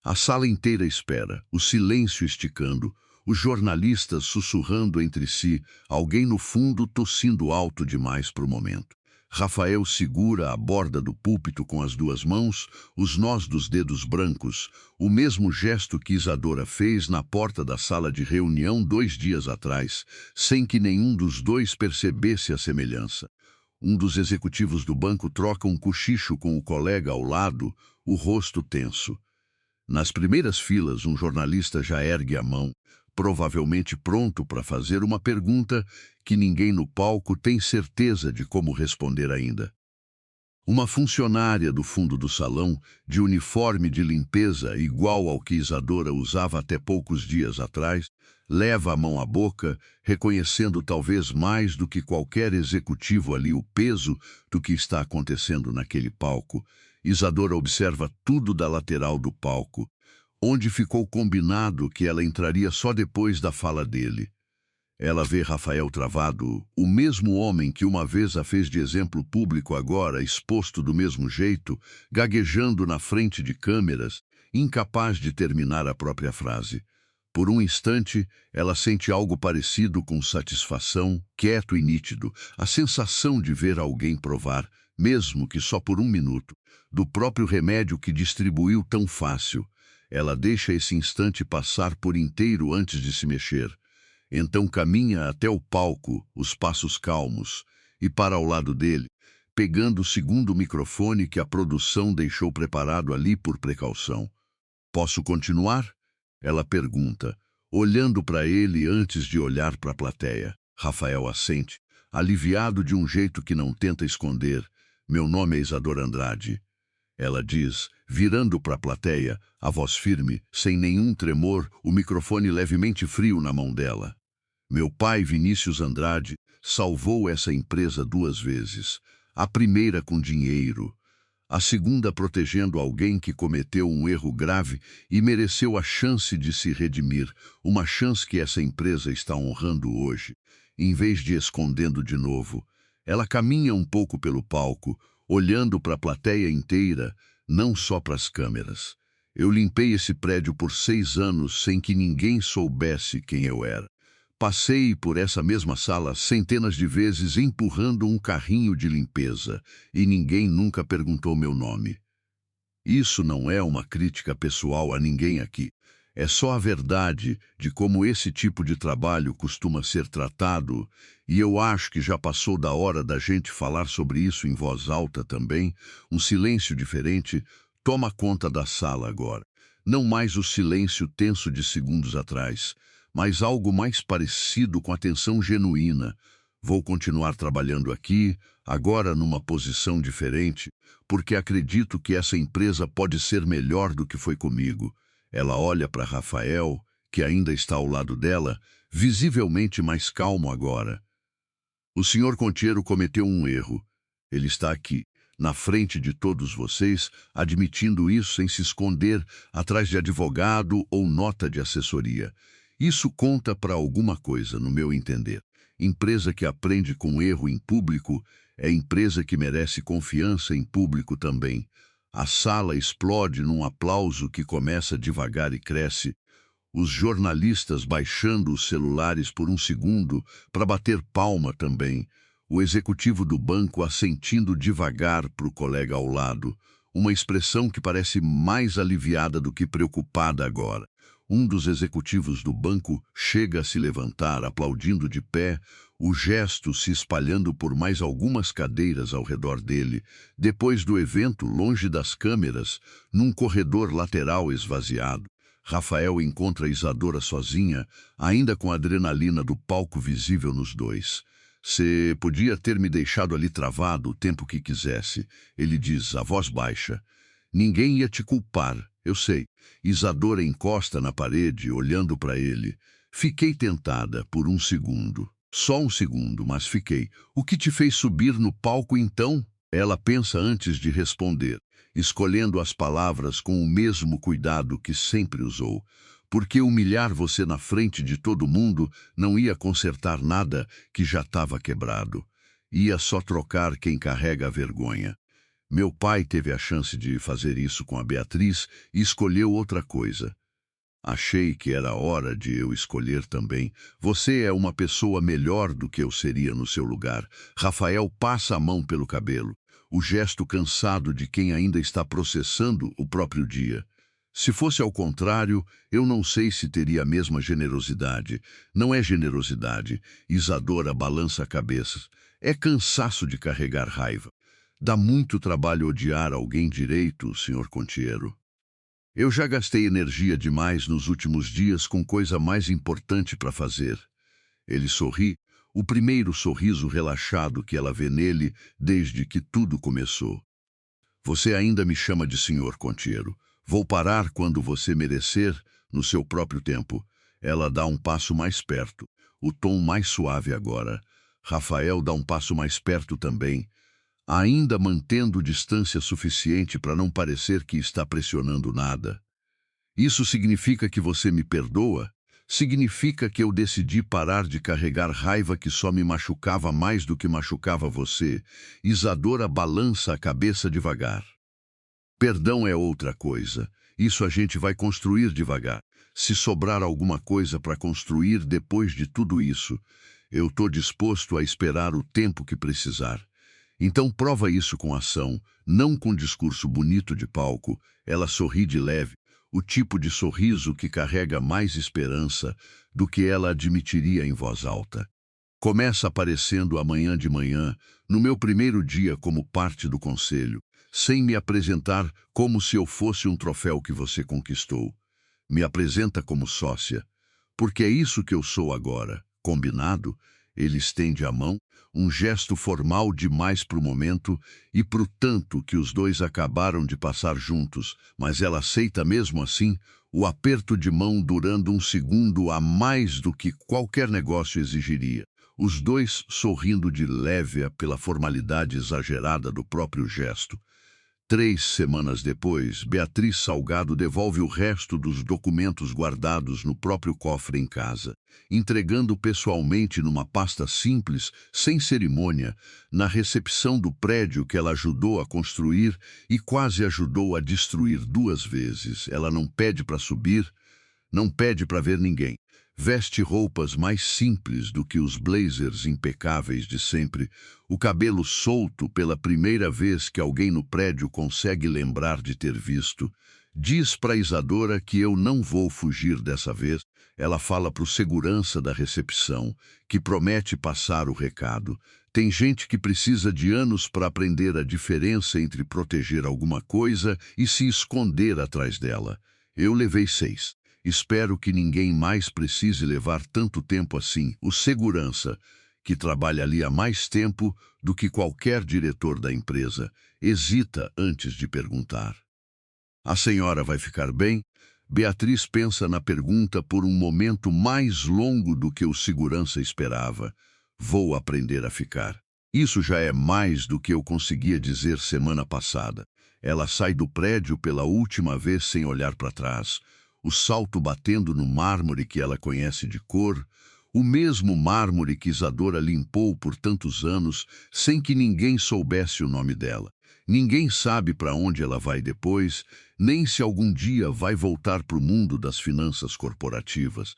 A sala inteira espera, o silêncio esticando, os jornalistas sussurrando entre si, alguém no fundo tossindo alto demais para o momento. Rafael segura a borda do púlpito com as duas mãos, os nós dos dedos brancos, o mesmo gesto que Isadora fez na porta da sala de reunião 2 dias atrás, sem que nenhum dos dois percebesse a semelhança. Um dos executivos do banco troca um cochicho com o colega ao lado, o rosto tenso. Nas primeiras filas, um jornalista já ergue a mão, provavelmente pronto para fazer uma pergunta que ninguém no palco tem certeza de como responder ainda. Uma funcionária do fundo do salão, de uniforme de limpeza igual ao que Isadora usava até poucos dias atrás, leva a mão à boca, reconhecendo talvez mais do que qualquer executivo ali o peso do que está acontecendo naquele palco. Isadora observa tudo da lateral do palco, onde ficou combinado que ela entraria só depois da fala dele. Ela vê Rafael travado, o mesmo homem que uma vez a fez de exemplo público agora, exposto do mesmo jeito, gaguejando na frente de câmeras, incapaz de terminar a própria frase. Por um instante, ela sente algo parecido com satisfação, quieto e nítido, a sensação de ver alguém provar, mesmo que só por 1 minuto, do próprio remédio que distribuiu tão fácil. Ela deixa esse instante passar por inteiro antes de se mexer. Então caminha até o palco, os passos calmos, e para ao lado dele, pegando o segundo microfone que a produção deixou preparado ali por precaução. "Posso continuar?" Ela pergunta, olhando para ele antes de olhar para a plateia. Rafael assente, aliviado de um jeito que não tenta esconder. "Meu nome é Isadora Andrade." Ela diz, virando para a plateia, a voz firme, sem nenhum tremor, o microfone levemente frio na mão dela. "Meu pai, Vinícius Andrade, salvou essa empresa 2 vezes. A primeira com dinheiro, a segunda protegendo alguém que cometeu um erro grave e mereceu a chance de se redimir, uma chance que essa empresa está honrando hoje, em vez de escondendo de novo." Ela caminha um pouco pelo palco, olhando para a plateia inteira, não só para as câmeras. "Eu limpei esse prédio por 6 anos sem que ninguém soubesse quem eu era. Passei por essa mesma sala centenas de vezes empurrando um carrinho de limpeza e ninguém nunca perguntou meu nome." Isso não é uma crítica pessoal a ninguém aqui. É só a verdade de como esse tipo de trabalho costuma ser tratado, e eu acho que já passou da hora da gente falar sobre isso em voz alta também. Um silêncio diferente toma conta da sala agora. Não mais o silêncio tenso de segundos atrás, mas algo mais parecido com a tensão genuína. "Vou continuar trabalhando aqui, agora numa posição diferente, porque acredito que essa empresa pode ser melhor do que foi comigo." Ela olha para Rafael, que ainda está ao lado dela, visivelmente mais calmo agora. "O senhor Contiero cometeu um erro. Ele está aqui, na frente de todos vocês, admitindo isso sem se esconder atrás de advogado ou nota de assessoria. Isso conta para alguma coisa, no meu entender. Empresa que aprende com erro em público é empresa que merece confiança em público também." A sala explode num aplauso que começa devagar e cresce. Os jornalistas baixando os celulares por 1 segundo para bater palma também. O executivo do banco assentindo devagar para o colega ao lado. Uma expressão que parece mais aliviada do que preocupada agora. Um dos executivos do banco chega a se levantar, aplaudindo de pé, o gesto se espalhando por mais algumas cadeiras ao redor dele. Depois do evento, longe das câmeras, num corredor lateral esvaziado, Rafael encontra Isadora sozinha, ainda com a adrenalina do palco visível nos dois. "Você podia ter me deixado ali travado o tempo que quisesse", ele diz, a voz baixa. "Ninguém ia te culpar, eu sei." Isadora encosta na parede, olhando para ele. "Fiquei tentada por 1 segundo. Só 1 segundo, mas fiquei. O que te fez subir no palco então?" Ela pensa antes de responder, escolhendo as palavras com o mesmo cuidado que sempre usou. "Porque humilhar você na frente de todo mundo não ia consertar nada que já estava quebrado. Ia só trocar quem carrega a vergonha." Meu pai teve a chance de fazer isso com a Beatriz e escolheu outra coisa. Achei que era hora de eu escolher também. Você é uma pessoa melhor do que eu seria no seu lugar. Rafael passa a mão pelo cabelo, o gesto cansado de quem ainda está processando o próprio dia. Se fosse ao contrário, eu não sei se teria a mesma generosidade. Não é generosidade. Isadora balança a cabeça. É cansaço de carregar raiva. Dá muito trabalho odiar alguém direito, Sr. Contiero. Eu já gastei energia demais nos últimos dias com coisa mais importante para fazer. Ele sorri, o primeiro sorriso relaxado que ela vê nele desde que tudo começou. Você ainda me chama de Sr. Contiero. Vou parar quando você merecer, no seu próprio tempo. Ela dá um passo mais perto, o tom mais suave agora. Rafael dá um passo mais perto também, ainda mantendo distância suficiente para não parecer que está pressionando nada. Isso significa que você me perdoa? Significa que eu decidi parar de carregar raiva que só me machucava mais do que machucava você? Isadora balança a cabeça devagar. Perdão é outra coisa. Isso a gente vai construir devagar. Se sobrar alguma coisa para construir depois de tudo isso, eu estou disposto a esperar o tempo que precisar. Então prova isso com ação, não com discurso bonito de palco. Ela sorri de leve, o tipo de sorriso que carrega mais esperança do que ela admitiria em voz alta. Começa aparecendo amanhã de manhã, no meu primeiro dia como parte do conselho, sem me apresentar como se eu fosse um troféu que você conquistou. Me apresenta como sócia, porque é isso que eu sou agora. Combinado? Ele estende a mão, um gesto formal demais para o momento e para o tanto que os dois acabaram de passar juntos, mas ela aceita mesmo assim, o aperto de mão durando um segundo a mais do que qualquer negócio exigiria. Os dois sorrindo de leve pela formalidade exagerada do próprio gesto. 3 semanas depois, Beatriz Salgado devolve o resto dos documentos guardados no próprio cofre em casa, entregando pessoalmente numa pasta simples, sem cerimônia, na recepção do prédio que ela ajudou a construir e quase ajudou a destruir 2 vezes. Ela não pede para subir, não pede para ver ninguém. Veste roupas mais simples do que os blazers impecáveis de sempre, o cabelo solto pela primeira vez que alguém no prédio consegue lembrar de ter visto. Diz para Isadora que eu não vou fugir dessa vez. Ela fala para o segurança da recepção, que promete passar o recado. Tem gente que precisa de anos para aprender a diferença entre proteger alguma coisa e se esconder atrás dela. Eu levei 6. Espero que ninguém mais precise levar tanto tempo assim. O segurança, que trabalha ali há mais tempo do que qualquer diretor da empresa, hesita antes de perguntar. A senhora vai ficar bem? Beatriz pensa na pergunta por um momento mais longo do que o segurança esperava. Vou aprender a ficar. Isso já é mais do que eu conseguia dizer semana passada. Ela sai do prédio pela última vez sem olhar para trás. O salto batendo no mármore que ela conhece de cor, o mesmo mármore que Isadora limpou por tantos anos sem que ninguém soubesse o nome dela. Ninguém sabe para onde ela vai depois, nem se algum dia vai voltar para o mundo das finanças corporativas.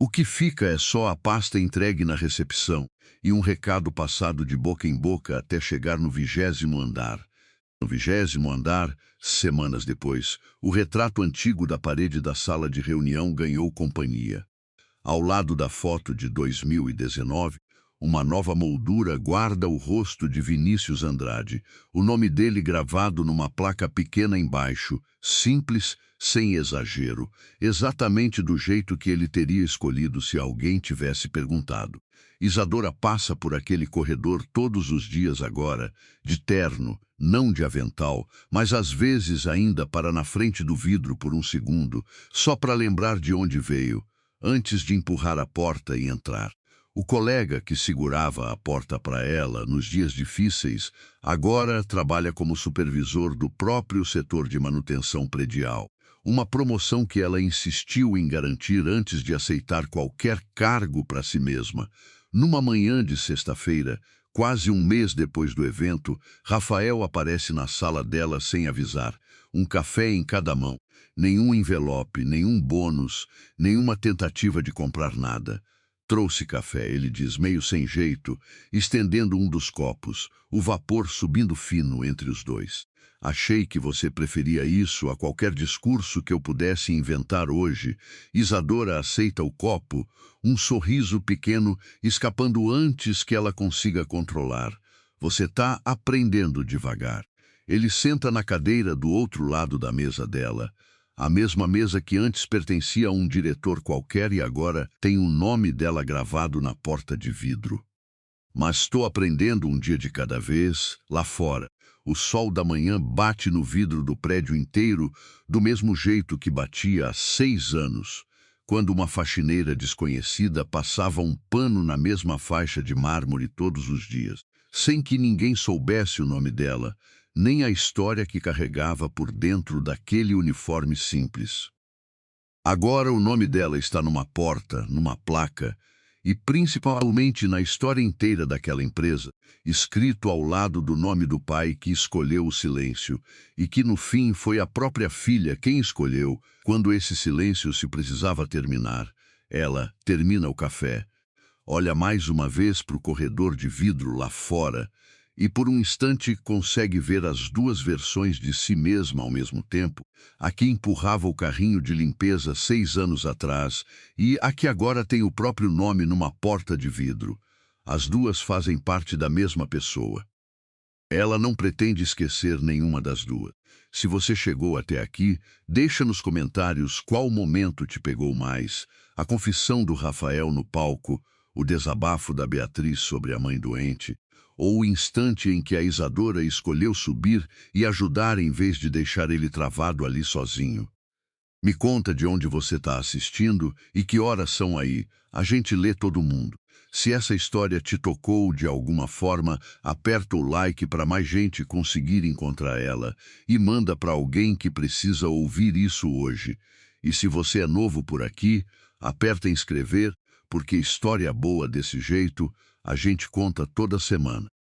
O que fica é só a pasta entregue na recepção e um recado passado de boca em boca até chegar no 20º andar. No 20º andar, semanas depois, o retrato antigo da parede da sala de reunião ganhou companhia. Ao lado da foto de 2019, uma nova moldura guarda o rosto de Vinícius Andrade, o nome dele gravado numa placa pequena embaixo, simples, sem exagero, exatamente do jeito que ele teria escolhido se alguém tivesse perguntado. Isadora passa por aquele corredor todos os dias agora, de terno, não de avental, mas às vezes ainda para na frente do vidro por um segundo, só para lembrar de onde veio, antes de empurrar a porta e entrar. O colega que segurava a porta para ela nos dias difíceis, agora trabalha como supervisor do próprio setor de manutenção predial. Uma promoção que ela insistiu em garantir antes de aceitar qualquer cargo para si mesma. Numa manhã de sexta-feira, Quase um mês depois do evento, Rafael aparece na sala dela sem avisar, um café em cada mão. Nenhum envelope, nenhum bônus, nenhuma tentativa de comprar nada. Trouxe café, ele diz, meio sem jeito, estendendo um dos copos, o vapor subindo fino entre os dois. Achei que você preferia isso a qualquer discurso que eu pudesse inventar hoje. Isadora aceita o copo, um sorriso pequeno escapando antes que ela consiga controlar. Você está aprendendo devagar. Ele senta na cadeira do outro lado da mesa dela. A mesma mesa que antes pertencia a um diretor qualquer e agora tem o nome dela gravado na porta de vidro. Mas estou aprendendo um dia de cada vez, lá fora. O sol da manhã bate no vidro do prédio inteiro do mesmo jeito que batia há 6 anos, quando uma faxineira desconhecida passava um pano na mesma faixa de mármore todos os dias, sem que ninguém soubesse o nome dela, nem a história que carregava por dentro daquele uniforme simples. Agora o nome dela está numa porta, numa placa, e principalmente na história inteira daquela empresa, escrito ao lado do nome do pai que escolheu o silêncio, e que no fim foi a própria filha quem escolheu, quando esse silêncio se precisava terminar. Ela termina o café, olha mais uma vez para o corredor de vidro lá fora, e por um instante consegue ver as duas versões de si mesma ao mesmo tempo, a que empurrava o carrinho de limpeza 6 anos atrás e a que agora tem o próprio nome numa porta de vidro. As duas fazem parte da mesma pessoa. Ela não pretende esquecer nenhuma das duas. Se você chegou até aqui, deixa nos comentários qual momento te pegou mais: a confissão do Rafael no palco, o desabafo da Beatriz sobre a mãe doente, ou o instante em que a Isadora escolheu subir e ajudar em vez de deixar ele travado ali sozinho. Me conta de onde você está assistindo e que horas são aí. A gente lê todo mundo. Se essa história te tocou de alguma forma, aperta o like para mais gente conseguir encontrar ela e manda para alguém que precisa ouvir isso hoje. E se você é novo por aqui, aperta em inscrever, porque história boa desse jeito a gente conta toda semana.